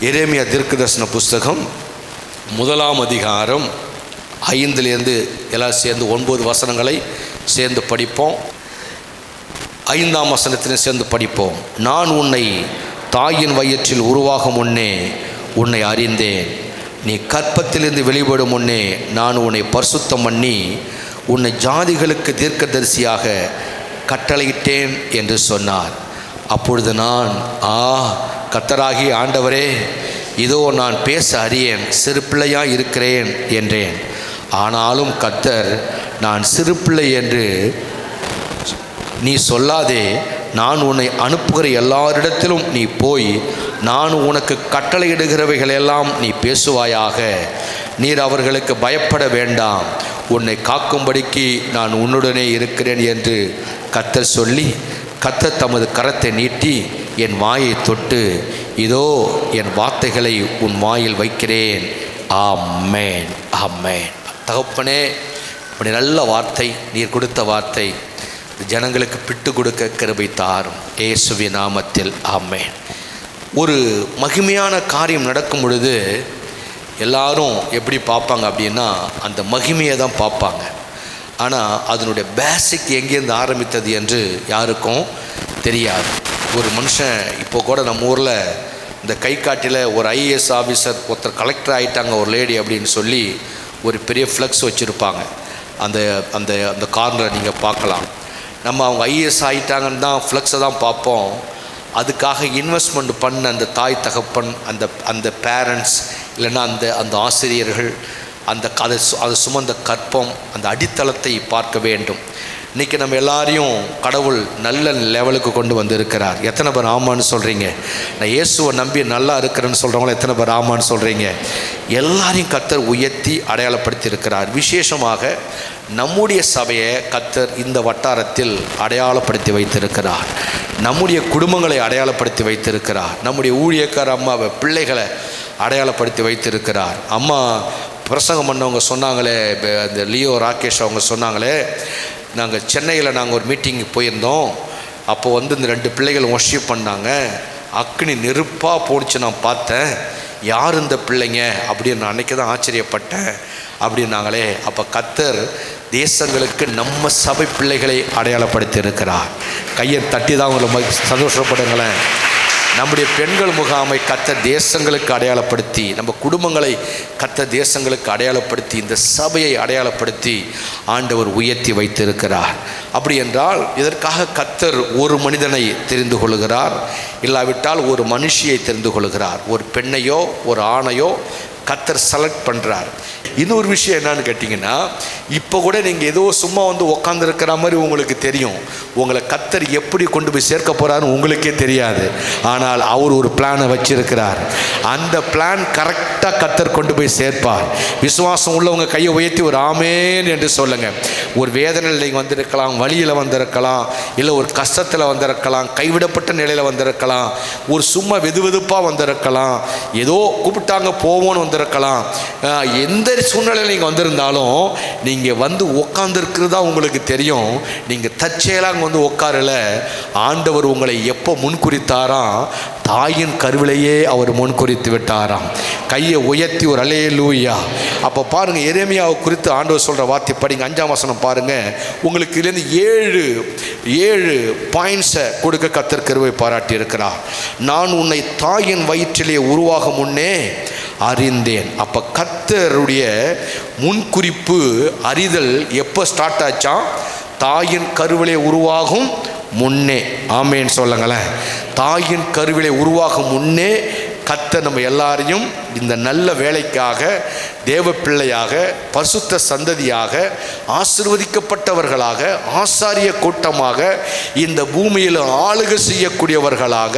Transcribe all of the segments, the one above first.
எரேமியா தீர்க்கதரிசன புஸ்தகம் 1ஆம் அதிகாரம் 5லேருந்து எல்லாம் சேர்ந்து 9 வசனங்களை சேர்ந்து படிப்போம். 5ஆம் வசனத்திலும் சேர்ந்து படிப்போம். நான் உன்னை தாயின் வயிற்றில் உருவாகும் முன்னே உன்னை அறிந்தேன். நீ கற்பத்திலிருந்து வெளிப்படும் முன்னே நான் உன்னை பரிசுத்தம் பண்ணி உன்னை ஜாதிகளுக்கு தீர்க்கதரிசியாக கட்டளையிட்டேன் என்று சொன்னார். அப்பொழுது நான் கர்த்தராகி ஆண்டவரே, இதோ நான் பேச அறியேன், சிறு பிள்ளையாக இருக்கிறேன் என்றேன். ஆனாலும் கர்த்தர், நான் சிறு பிள்ளை என்று நீ சொல்லாதே, நான் உன்னை அனுப்புகிற எல்லாரிடத்திலும் நீ போய் நான் உனக்கு கட்டளையிடுகிறவைகளெல்லாம் நீ பேசுவாயாக. நீர் அவர்களுக்கு பயப்பட வேண்டாம், உன்னை காக்கும்படிக்கு நான் உன்னுடனே இருக்கிறேன் என்று கர்த்தர் சொல்லி, கர்த்தர் தமது கரத்தை நீட்டி என் வாயை தொட்டு, இதோ என் வார்த்தைகளை உன் வாயில் வைக்கிறேன். ஆமென், ஆமென். தகப்பனே, இப்படி நல்ல வார்த்தை, நீர் கொடுத்த வார்த்தை ஜனங்களுக்கு பிட்டு கொடுக்க கிருபை தாரும், இயேசுவின் நாமத்தில் ஆமென். ஒரு மகிமையான காரியம் நடக்கும் பொழுது எல்லாரும் எப்படி பார்ப்பாங்க அப்படின்னா, அந்த மகிமையை தான் பார்ப்பாங்க. ஆனால் அதனுடைய பேசிக் எங்கேருந்து ஆரம்பித்தது என்று யாருக்கும் தெரியாது. ஒரு மனுஷன் இப்போ கூட நம்ம ஊரில் இந்த கை காட்டில் ஒரு ஐஏஎஸ் ஆஃபீஸர் ஒருத்தர் கலெக்டர் ஆகிட்டாங்க ஒரு லேடி அப்படின்னு சொல்லி ஒரு பெரிய ஃப்ளெக்ஸ் வச்சுருப்பாங்க. அந்த அந்த அந்த கார்னரை நீங்கள் பார்க்கலாம். நம்ம அவங்க ஐஏஎஸ் ஆகிட்டாங்கன்னு தான் ஃப்ளெக்ஸை தான் பார்ப்போம். அதுக்காக இன்வெஸ்ட்மெண்ட் பண்ண அந்த தாய் தகப்பன், அந்த அந்த பேரண்ட்ஸ், இல்லைன்னா அந்த அந்த ஆசிரியர்கள், அந்த அதை சுமந்த கற்பம், அந்த அடித்தளத்தை பார்க்க வேண்டும். இன்றைக்கி நம்ம எல்லாரையும் கடவுள் நல்ல லெவலுக்கு கொண்டு வந்திருக்கிறார். எத்தனை பேர் ஆமான்னு சொல்கிறீங்க? நான் இயேசுவை நம்பி நல்லா இருக்கிறேன்னு சொல்கிறவங்கள எத்தனை பேர் ஆமான்னு சொல்கிறீங்க? எல்லாரையும் கர்த்தர் உயர்த்தி அடையாளப்படுத்தி இருக்கிறார். விசேஷமாக நம்முடைய சபையை கர்த்தர் இந்த வட்டாரத்தில் அடையாளப்படுத்தி வைத்திருக்கிறார். நம்முடைய குடும்பங்களை அடையாளப்படுத்தி வைத்திருக்கிறார். நம்முடைய ஊழியக்கார அம்மாவை, பிள்ளைகளை அடையாளப்படுத்தி வைத்திருக்கிறார். அம்மா பிரசங்கம் பண்ணவங்க சொன்னாங்களே, இந்த லியோ ராகேஷ் அவங்க சொன்னாங்களே, நாங்கள் சென்னையில் நாங்கள் ஒரு மீட்டிங்கு போயிருந்தோம். அப்போது இந்த 2 பிள்ளைகள் வொர்ஷிப் பண்ணாங்க. அக்னி நெருப்பாக போணுச்சு, நான் பார்த்தேன். யார் இந்த பிள்ளைங்க அப்படின்னு நான் அன்றைக்கி தான் ஆச்சரியப்பட்டேன் அப்படின்னாங்களே. அப்போ கர்த்தர் தேசங்களுக்கு நம்ம சபை பிள்ளைகளை அடையாளப்படுத்தி இருக்கிறார். கையை தட்டி தான் உங்களை சந்தோஷப்படுங்களேன். நம்முடைய பெண்கள் முகாமை கர்த்தர் தேசங்களுக்கு அடையாளப்படுத்தி, நம்ம குடும்பங்களை கர்த்தர் தேசங்களுக்கு அடையாளப்படுத்தி, இந்த சபையை அடையாளப்படுத்தி ஆண்டவர் உயர்த்தி வைத்திருக்கிறார். அப்படி என்றால் இதற்காக கர்த்தர் ஒரு மனிதனை தெரிந்து கொள்கிறார், இல்லாவிட்டால் ஒரு மனுஷியை தெரிந்து கொள்கிறார். ஒரு பெண்ணையோ ஒரு ஆணையோ கர்த்தர் செலக்ட் பண்ணுறார். இன்னொரு விஷயம் என்னன்னு கேட்டிங்கன்னா, இப்போ கூட நீங்கள் ஏதோ சும்மா உட்காந்துருக்கிற மாதிரி உங்களுக்கு தெரியும். உங்களை கர்த்தர் எப்படி கொண்டு போய் சேர்க்க போகிறாருன்னு உங்களுக்கே தெரியாது. ஆனால் அவர் ஒரு பிளானை வச்சிருக்கிறார். அந்த பிளான் கரெக்டாக கர்த்தர் கொண்டு போய் சேர்ப்பார். விசுவாசம் உள்ளவங்க கையை உயர்த்தி ஒரு ஆமேன் என்று சொல்லுங்கள். ஒரு வேதனையில் நீங்கள் வந்திருக்கலாம், வழியில் வந்திருக்கலாம், இல்லை ஒரு கஷ்டத்தில் வந்திருக்கலாம், கைவிடப்பட்ட நிலையில் வந்திருக்கலாம், ஒரு சும்மா வெதுவெதுப்பாக வந்திருக்கலாம், ஏதோ கூப்பிட்டாங்க போவோன்னு வந்திருக்கலாம். எந்த சூழ்நிலையில் நீங்கள் வந்திருந்தாலும் நீங்கள் உட்காந்துருக்கிறதா உங்களுக்கு தெரியும். நீங்கள் தற்செயலாக உட்காரல. ஆண்டவர் உங்களை எப்போ முன்குறித்தாராம்? தாயின் கருவிலேயே அவர் முன்குறித்து விட்டாராம். கையை உயர்த்தி ஒரு அல்லேலூயா. அப்போ பாருங்கள், எரேமியாவை குறித்து ஆண்டவர் சொல்கிற வார்த்தை படிங்க. 5ஆம் வசனம் பாருங்கள். உங்களுக்கு இதுலேருந்து 7 பாயிண்ட்ஸை கொடுக்க கர்த்தர் கிருபை பாராட்டி இருக்கிறார். நான் உன்னை தாயின் வயிற்றிலே உருவாகும் முன்னே அறிந்தேன். அப்போ கர்த்தருடைய முன்குறிப்பு, அறிதல் எப்போ ஸ்டார்ட் ஆச்சான்? தாயின் கருவிலே உருவாகும் முன்னே. ஆமேன்னு சொல்லுங்களேன். தாயின் கருவிலே உருவாகும் முன்னே கர்த்தர் நம்ம எல்லாரையும் இந்த நல்ல வேலைக்காக, தேவ பிள்ளையாக, பரிசுத்த சந்ததியாக, ஆசீர்வதிக்கப்பட்டவர்களாக, ஆசாரிய கூட்டமாக, இந்த பூமியில் ஆளுகை செய்யக்கூடியவர்களாக,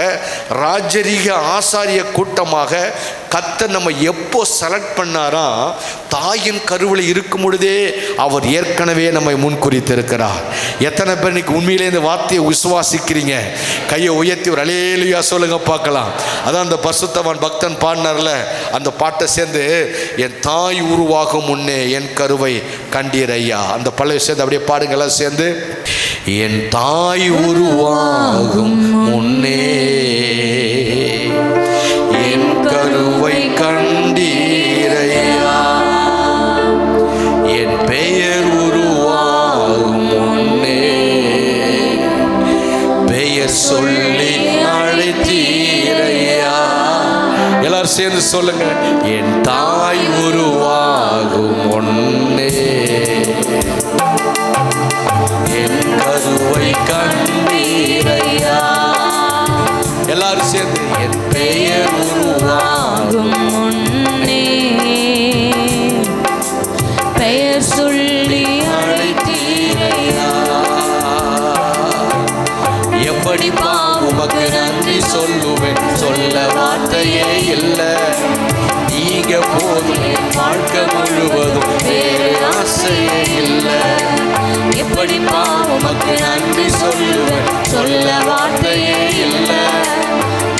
ராஜரீக ஆசாரிய கூட்டமாக கர்த்தர் நம்ம எப்போ செலக்ட் பண்ணாரா? தாயின் கருவில் இருக்கும் பொழுதே அவர் ஏற்கனவே நம்மை முன்குறித்திருக்கிறார். எத்தனை பேர் இன்னைக்கு உண்மையிலே இந்த வார்த்தையை விசுவாசிக்கிறீங்க? கையை உயர்த்தி ஒரு அல்லேலூயா சொல்லுங்க பார்க்கலாம். அதான் அந்த பரிசுத்தவான் பக்தன் பாடினார்ல, அந்த பாட்டை சேர்ந்து, என் தாய் உருவாகும் முன்னே என் கருவை கண்டீர் ஐயா, அந்த பழைய சேர்ந்து அப்படியே பாடுங்கெல்லாம் சேர்ந்து. என் தாய் உருவாகும் முன்னே என் கரு சொல்லுங்க. என் தாய் உருவாகும் முன்னே என் கருவை கண்டீரையா. எல்லாரும் சேர்ந்து என் பெயர் உருவாகும் முன்னே பெயர் சொல்லி அழைத்தீரையா. எப்படி உமக்கு நன்றி சொல்லுவேன், சொல்ல வார்த்தையே இல்லை. நீங்க போதும் என் வாழ்க்கை முழுவதும், வேறு ஆசையே இல்லை. எப்படி உமக்கு நன்றி சொல்லுவேன், சொல்ல வார்த்தையே இல்லை.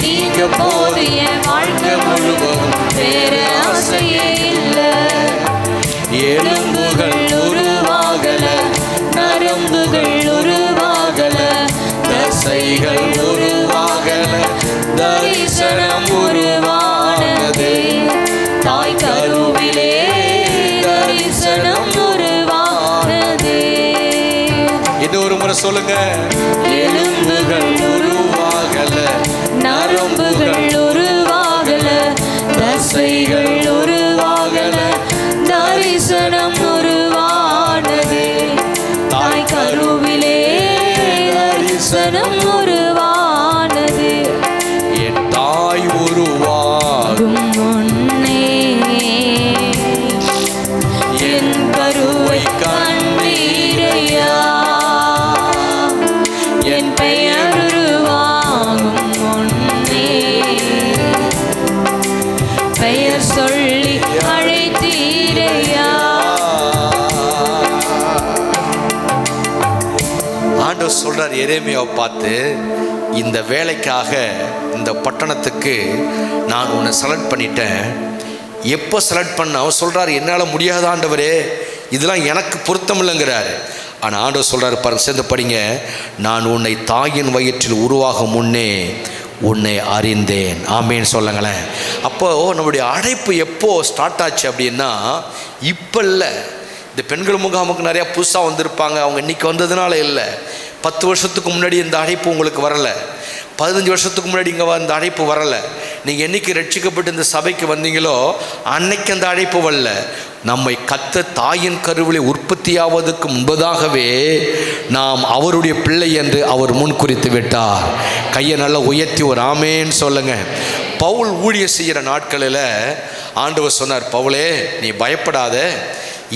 நீங்க போது என் வாழ்க்கை முழுவதும், வேறு ஆசையே இல்லை. எலும்புகள் உருவாகல, நரம்புகள் உருவாகல, தசைகள் உருவாகல, தரிசனம் உருவானது. தாய் கருவிலே தரிசனம் உருவானது. இன்னொரு முறை சொல்லுங்க. எலும்புகள் உருவாகல, நரம்புகள் உருவாகல, தசைகள் உருவாகல, தரிசனம் உருவானது. தாய் கருவிலே தரிசனம் உருவானது. என் தாய் உருவாகும் முன்னே என் கருவை கண்டீரையா. என் பெயர் உருவாகும் முன்னே பெயர் சொல்லி அழைத்தீரையா. ஆண்டவர் சொல்றார் எரேமியாவை பார்த்து, இந்த வேலைக்காக இந்த பட்டணத்துக்கு நான் உன்னை செலக்ட் பண்ணிட்டேன். எப்போ செலக்ட் பண்ண அவர் சொல்றாரு, என்னால் முடியாத ஆண்டவரே, இதெல்லாம் எனக்கு பொருத்தம் இல்லைங்கிறாரு. ஆனால் ஆண்டவர் சொல்றாரு பாருங்க, சேர்ந்து படிங்க. நான் உன்னை தாயின் வயிற்றில் உருவாகும் முன்னே உன்னை அறிந்தேன். ஆமேன்னு சொல்லுங்களேன். அப்போது நம்முடைய அழைப்பு எப்போ ஸ்டார்ட் ஆச்சு அப்படின்னா, இப்போ இல்லை. இந்த பெண்கள் முகாமுக்கு நிறையா புதுசாக வந்திருப்பாங்க, அவங்க இன்றைக்கி வந்ததுனால இல்லை. 10 வருஷத்துக்கு முன்னாடி இந்த அழைப்பு உங்களுக்கு வரலை. 15 வருஷத்துக்கு முன்னாடி இங்கே இந்த அழைப்பு வரலை. நீங்கள் என்றைக்கு ரட்சிக்கப்பட்டு இந்த சபைக்கு வந்தீங்களோ அன்னைக்கு அந்த அழைப்பு வரல. நம்மை கத்த தாயின் கருவிலே உற்பத்தியாவதற்கு முன்பதாகவே நாம் அவருடைய பிள்ளை என்று அவர் முன் குறித்து விட்டார். கையை நல்லா உயர்த்தி ஒரு ஆமேன்னு சொல்லுங்க. பவுல் ஊழியம் செய்கிற நாட்களில் ஆண்டவர் சொன்னார், பவுலே நீ பயப்படாத,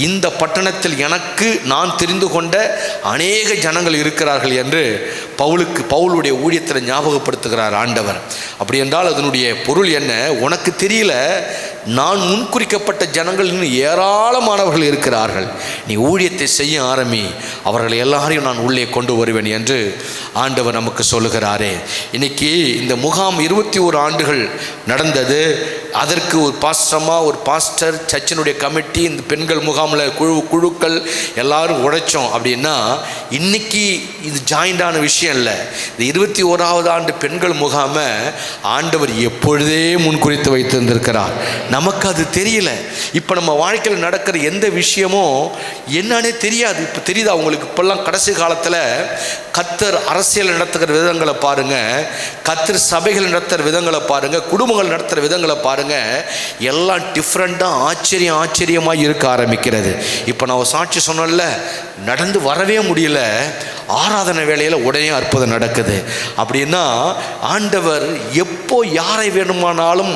இந்த பட்டணத்தில் எனக்கு நான் தெரிந்து கொண்ட அநேக ஜனங்கள் இருக்கிறார்கள் என்று பவுலுடைய ஊழியத்தில் ஞாபகப்படுத்துகிறார் ஆண்டவர். அப்படி என்றால் அதனுடைய பொருள் என்ன? உனக்கு தெரியல, நான் முன்குறிக்கப்பட்ட ஜனங்கள் இன்னும் ஏராளமானவர்கள் இருக்கிறார்கள். நீ ஊழியத்தை செய்ய ஆரம்பி, அவர்கள் எல்லாரையும் நான் உள்ளே கொண்டு வருவேன் என்று ஆண்டவர் நமக்கு சொல்லுகிறாரே. இன்னைக்கு இந்த முகாம் 21 ஆண்டுகள் நடந்தது. அதற்கு ஒரு ஒரு பாஸ்டர், சர்ச்சினுடைய கமிட்டி, இந்த பெண்கள் முகாமில் குழுக்கள் எல்லாரும் உழைச்சோம். அப்படின்னா இன்னைக்கு இது ஜாயிண்டான விஷயம் இல்லை. இந்த 21வது ஆண்டு பெண்கள் முகாமை ஆண்டவர் எப்பொழுதே முன்குறித்து வைத்திருந்திருக்கிறார். நமக்கு அது தெரியல. இப்போ நம்ம வாழ்க்கையில் நடக்கிற எந்த விஷயமும் என்னன்னே தெரியாது. இப்போ தெரியுது அவங்களுக்கு. இப்போல்லாம் கடைசி காலத்தில் கர்த்தர் அரசியல் நடத்துகிற விதங்களை பாருங்கள், கர்த்தர் சபைகள் நடத்துகிற விதங்களை பாருங்கள், குடும்பங்கள் நடத்துகிற விதங்களை பாருங்கள், எல்லாம் டிஃப்ரெண்ட்டாக ஆச்சரியமாக இருக்க ஆரம்பிக்கிறது. இப்போ நான் சாட்சி சொன்னல, நடந்து வரவே முடியல, ஆராதனை வேளையில் உடனே அற்புதம் நடக்குது. அப்படின்னா ஆண்டவர் எப்போ யாரை வேணுமானாலும்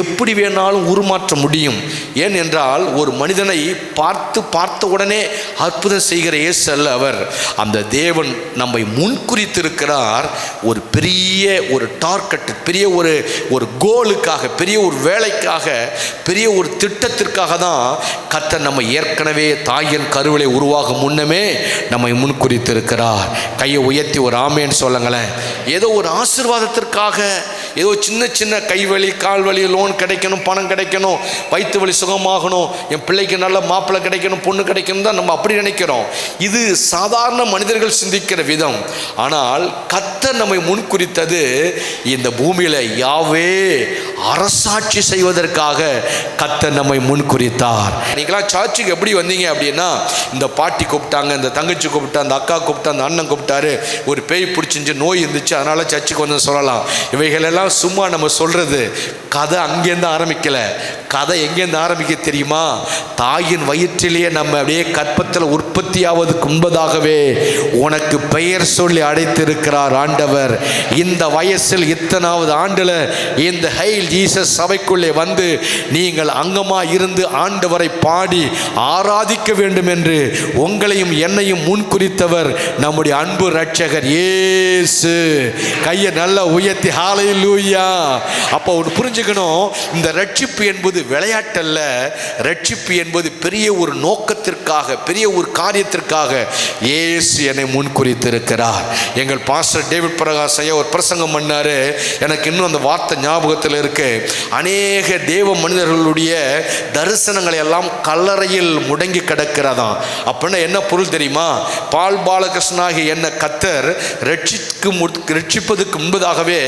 எப்படி வேணாலும் உருமாற்ற முடியும். ஏன் என்றால் ஒரு மனிதனை பார்த்த உடனே அற்புதம் செய்கிற இயேசு அல்ல அவர். அந்த தேவன் நம்மை முன்குறித்திருக்கிறார். ஒரு பெரிய ஒரு டார்கெட், பெரிய ஒரு கோலுக்காக, பெரிய ஒரு வேலைக்காக, பெரிய ஒரு திட்டத்திற்காக தான் கர்த்தர் நம்ம ஏற்கனவே தாயின் கருவிலை உருவாகும் முன்னமே நம்மை முன்குறித்திருக்கிறார். கையை உயர்த்தி ஒரு ஆமேன்னு சொல்லுங்களேன். ஏதோ ஒரு ஆசீர்வாதத்திற்காக, ஏதோ சின்ன கைவலி கால்வலி, லோன் கிடைக்கணும், பணம் கிடைக்கணும், வயிற்று வலி சுகமாகணும், என் பிள்ளைக்கு நல்ல மாப்பிள்ளை கிடைக்கணும், பொண்ணு கிடைக்கணும் தான் நம்ம அப்படி நினைக்கிறோம். இது சாதாரண மனிதர்கள் சிந்திக்கிற விதம். ஆனால் கர்த்தர் நம்மை முன்குறித்தது இந்த பூமியில் யாவே அரசாட்சி செய்வதற்காக கர்த்தர் நம்மை முன்குறித்தார். நீங்களாம் சாட்சிக்கு எப்படி வந்தீங்க அப்படின்னா, இந்த பாட்டி கூப்பிட்டாங்க, இந்த தங்கச்சி கூப்பிட்டா, அந்த அக்கா கூப்பிட்டா, அந்த அண்ணன் கூப்பிட்டாரு, ஒரு பேய் பிடிச்சிருந்து நோய் இருந்துச்சு அதனால சர்ச்சுக்கு வந்து சொல்லலாம். இவைகளெல்லாம் இதெல்லாம் சும்மா நம்ம சொல்கிறது. கதை அங்கேருந்து ஆரம்பிக்கலை. கதை எங்கேருந்து ஆரம்பிக்க தெரியுமா? தாயின் வயிற்றிலேயே நம்ம அப்படியே கற்பத்தில் உற்பத்தி ஆவதுக்கு முன்பதாகவே உனக்கு பெயர் சொல்லி அழைத்திருக்கிறார் ஆண்டவர். இந்த வயசில் இத்தனாவது ஆண்டில் இந்த ஹெயில் ஜீசஸ் சபைக்குள்ளே வந்து நீங்கள் அங்கமாக இருந்து ஆண்டவரை பாடி ஆராதிக்க வேண்டும் என்று உங்களையும் என்னையும் முன்குறித்தவர் நம்முடைய அன்பு இரட்சகர் இயேசு. கையை நல்லா உயர்த்தி ஹல்லேலூயா. அப்போ ஒன்று புரிஞ்சுக்கணும், இந்த ரட்சிப்பு என்பது விளையாட்டல்ல. ரட்சிப்பு என்பது பெரிய ஒரு நோக்கத்திற்காக, பெரிய ஒரு காரியத்திற்காக இயேசு என்னை முன்குறித்திருக்கிறார். எங்கள் பாஸ்டர் டேவிட் பிரகாஷ் ஐயா ஒரு பிரசங்கம் பண்ணாரு. எனக்கு இன்னும் அந்த வார்த்தை ஞாபகத்தில் இருக்கு. அநேக தேவ மனிதர்களுடைய தரிசனங்களை எல்லாம் கல்லறையில் முடங்கி கிடக்கிறதாம். அப்படின்னா என்ன பொருள் தெரியுமா? பால் பாலகிருஷ்ணனாகி என்ன கத்தர் ரட்சிப்பதுக்கு முன்பதாகவே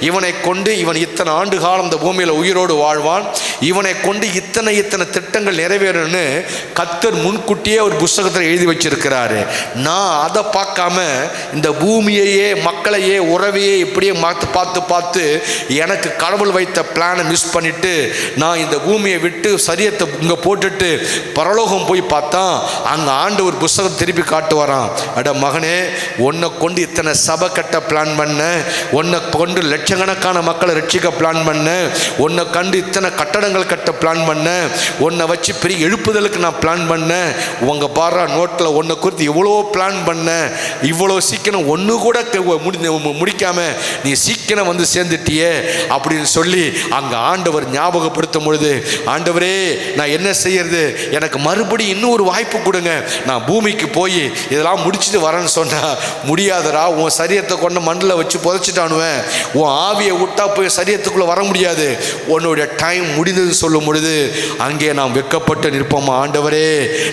இவனை கொண்டு இவன் இத்தனை ஆண்டு காலம் இந்த பூமியில் உயிரோடு வாழ்வான், இவனை கொண்டு இத்தனை திட்டங்கள் நிறைவேறும்னு கத்தர் முன்கூட்டியே ஒரு புஸ்தகத்தில் எழுதி வச்சிருக்கிறாரு. நான் அதை பார்க்காம இந்த பூமியையே, மக்களையே, உறவையே இப்படியே பார்த்து எனக்கு கடவுள் வைத்த பிளானை மிஸ் பண்ணிட்டு நான் இந்த பூமியை விட்டு சரியத்தை இங்கே போட்டுட்டு பரலோகம் போய் பார்த்தா அங்கே ஆண்டு ஒரு புஸ்தகம் திருப்பி காட்டு வரான். அட மகனே, உன்னை கொண்டு இத்தனை சபை கட்ட பிளான் பண்ண, உன்னை கொண்டு லட்சக்கணக்கான மக்களை ரட்சிக்க பிளான் பண்ண, உன்னை கண்டு இத்தனை கட்டடங்கள் கட்ட பிளான் பண்ண, உன்னை வச்சு பெரிய எழுப்புதலுக்கு நான் பிளான் பண்ணேன். உங்க பாரா நோட்டில் உன்னை குறித்து இவ்வளோ பிளான் பண்ண, இவ்வளோ சீக்கிரம் ஒன்று கூட முடிக்காம நீ சீக்கிரம் வந்து சேர்ந்துட்டியே அப்படின்னு சொல்லி அங்கே ஆண்டவர் ஞாபகப்படுத்தும் பொழுது, ஆண்டவரே நான் என்ன செய்யறது, எனக்கு மறுபடியும் இன்னொரு வாய்ப்பு கொடுங்க, நான் பூமிக்கு போய் இதெல்லாம் முடிச்சுட்டு வரேன்னு சொன்னா முடியாதரா, உன் சரீரத்தை கொண்டு மண்ணில் வச்சு புதைச்சிட்டானுவேன், உன் ஆவியை விட்டா போய் சரீரத்துக்குள்ளே வர முடியாது, உன்னுடைய டைம் முடிந்தது சொல்லும் பொழுது அங்கே நாம் வெட்கப்பட்டு நிற்போமா? ஆண்டவரே,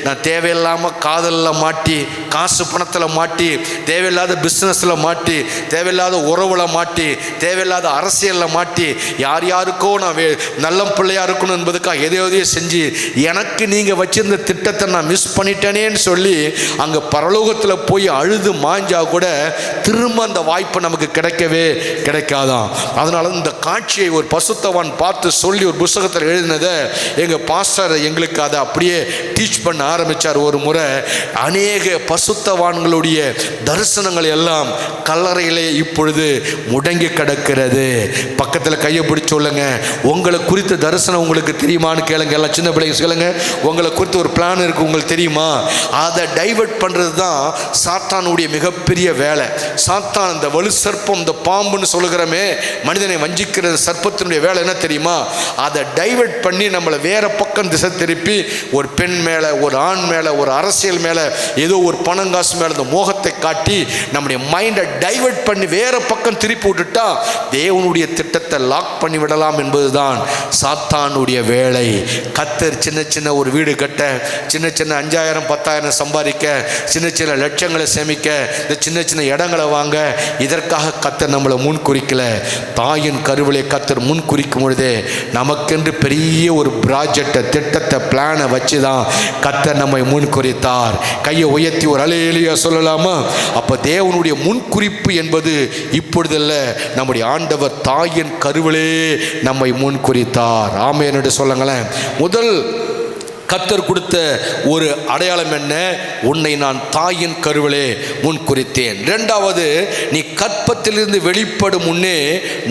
நான் தேவையில்லாமல் காதலில் மாட்டி, காசு பணத்தில் மாட்டி, தேவையில்லாத பிஸ்னஸில் மாட்டி, தேவையில்லாத உறவுல மாட்டி, தேவையில்லாத அரசியலில் மாட்டி, யார் யாருக்கோ நான் நல்ல பிள்ளையா இருக்கணும் என்பதுக்காக எதையோ செஞ்சு எனக்கு நீங்கள் வச்சிருந்த திட்டத்தை நான் மிஸ் பண்ணிட்டேனேன்னு சொல்லி அங்கே பரலோகத்தில் போய் அழுது மாஞ்சா கூட திரும்ப அந்த வாய்ப்பு நமக்கு கிடைக்கவே கிடைக்காதான். அதனால இந்த காட்சியை ஒரு பசுத்தவான் பார்த்து சொல்லி ஒரு புஸ்தகத்தில் எழுதினதை எங்கள் பாஸ்டர் எங்களுக்கு அதை அப்படியே டீச் பண்ண ஆரம்பித்தார். ஒரு முறை அநேக பசுத்தவான்களுடைய தரிசனங்கள் எல்லாம் கல்லறையிலே இப்பொழுது முடங்கி கிடக்கிறது. பக்கத்தில் கையை பிடிச்சு சொல்லுங்க, உங்களை குறித்த தரிசனம் உங்களுக்கு தெரியுமான்னு கேளுங்க. எல்லாம் சின்ன பிள்ளைங்க சொல்லுங்க, உங்களை குறித்து ஒரு பிளான் இருக்கு உங்களுக்கு தெரியுமா? அதை டைவர்ட் பண்ணுறது தான் சாத்தானுடைய மிகப்பெரிய வேலை. சாத்தான் இந்த வலு சர்ப்பம், இந்த பாம்புன்னு சொல்லுகிறமே, மனிதனை வஞ்சிக்கிற சர்ப்பத்தினுடைய வேலை என்ன தெரியுமா? அதை டைவர்ட் பண்ணி நம்மளை வேற பக்கம் திசை திருப்பி ஒரு பெண் மேலே, ஒரு ஆண் மேலே, ஒரு அரசியல் மேலே, ஏதோ ஒரு பணங்காசு மேலே இந்த மோகத்தை காட்டி நம்முடைய மைண்டை டைவர்ட் பண்ணி வேற பக்கம் திருப்பி விட்டுட்டா தேவனுடைய திட்டத்தை லாக் பண்ணி விடலாம் என்பதுதான் சாத்தானுடைய வேலை. கத்தர் சின்ன சின்ன ஒரு வீடு கட்ட, சின்ன சின்ன 5,000 10,000 சம்பாதிக்க, சின்ன சின்ன லட்சங்களை சேமிக்க, இந்த சின்ன சின்ன இடங்களை வாங்க, இதற்காக கத்தர் நம்மளை முன் குறிக்கல. தாயின் கருவிலை கத்தர் முன் குறிக்கும் பொழுதே நமக்கென்று பெரிய ஒரு ப்ராஜெக்டை, திட்டத்தை, பிளானை வச்சு தான் கத்தர் நம்மை முன் குறித்தார். கையை உயர்த்தி ஒரு அல்லேலூயா சொல்லலாமா? அப்போ தேவனுடைய முன்குறிப்பு என்பது இப்பொழுதல்ல, நம்முடைய ஆண்டவர் தாயின் கருவிலே நம்மை முன் குறித்தார். ஆமென் என்று சொல்லுங்களேன். முதல் கத்தர் கொடுத்த ஒரு அடையாளம் என்ன? உன்னை நான் தாயின் கருவிலே முன் குறித்தேன். இரண்டாவது, நீ கற்பத்திலிருந்து வெளிப்படும் முன்னே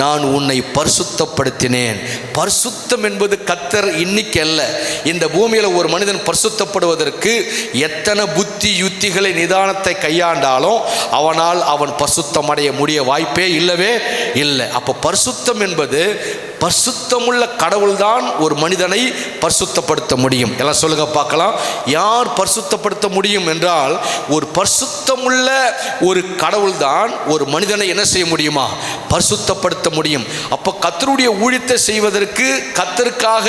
நான் உன்னை பரிசுத்தப்படுத்தினேன். பரிசுத்தம் என்பது கத்தர் இன்னைக்கு அல்ல, இந்த பூமியில் ஒரு மனிதன் பரிசுத்தப்படுவதற்கு எத்தனை புத்தி யுத்திகளை நிதானத்தை கையாண்டாலும் அவன் பரிசுத்தம் அடைய முடிய வாய்ப்பே இல்லவே இல்லை. அப்போ பரிசுத்தம் என்பது பரிசுத்தமுள்ள கடவுள்தான் ஒரு மனிதனை பரிசுத்தப்படுத்த முடியும். எல்லாம் சொல்லுங்க பார்க்கலாம். யார் பரிசுத்தப்படுத்த முடியும் என்றால், ஒரு பரிசுத்தமுள்ள ஒரு கடவுள்தான் ஒரு மனிதனை என்ன செய்ய முடியுமா? பரிசுத்தப்படுத்த முடியும். அப்போ கர்த்தருடைய ஊழியத்தை ஊழியத்தை செய்வதற்கு, கர்த்தருக்காக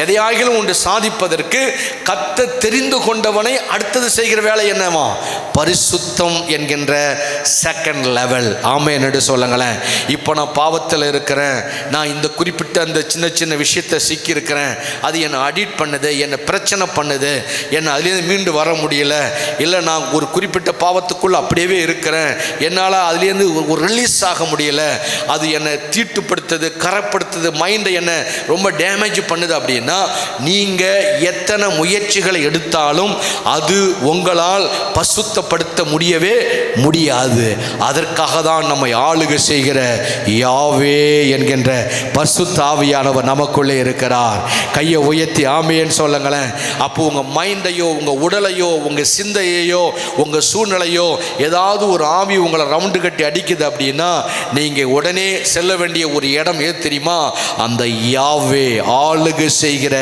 எதையாகிலும் ஒன்று சாதிப்பதற்கு கர்த்தர் தெரிந்து கொண்டவனை அடுத்தது செய்கிற வேலை என்னவா? பரிசுத்தம் என்கின்ற செகண்ட் லெவல். ஆமென் என்று சொல்லுங்களேன். இப்போ நான் பாவத்தில் இருக்கிறேன், நான் இந்த குறிப்பிட்ட அந்த சின்ன சின்ன விஷயத்தை சிக்கி இருக்கிறேன், அது என்னை அடிக்ட் பண்ணுது, என்னை பிரச்சனை பண்ணுது, என்னை அதுலேருந்து மீண்டு வர முடியல, இல்லை நான் ஒரு குறிப்பிட்ட பாவத்துக்குள்ள அப்படியே இருக்கிறேன், என்னால் அதுலேருந்து ஒரு ரிலீஸ் ஆக முடியல, அது என்னை தீட்டுப்படுத்துது, கரைப்படுத்துது, மைண்டை என்னை ரொம்ப டேமேஜ் பண்ணுது அப்படின்னா, நீங்கள் எத்தனை முயற்சிகளை எடுத்தாலும் அது உங்களால் பசுத்தப்படுத்த முடியவே முடியாது. அதற்காக தான் நம்மை ஆளுகை செய்கிற யாவே என்கின்ற பரிசுத்த ஆவியானவர் நமக்குள்ளே இருக்கிறார். கையை உயர்த்தி ஆமென்னு சொல்லுங்களேன். அப்போ உங்கள் மைண்டையோ, உங்கள் உடலையோ, உங்கள் சிந்தையையோ, உங்கள் சூழ்நிலையோ ஏதாவது ஒரு ஆவி உங்களை ரவுண்டு கட்டி அடிக்குது அப்படின்னா, நீங்கள் உடனே செல்ல வேண்டிய ஒரு இடம் எது தெரியுமா? அந்த யாவே ஆளுகை செய்கிற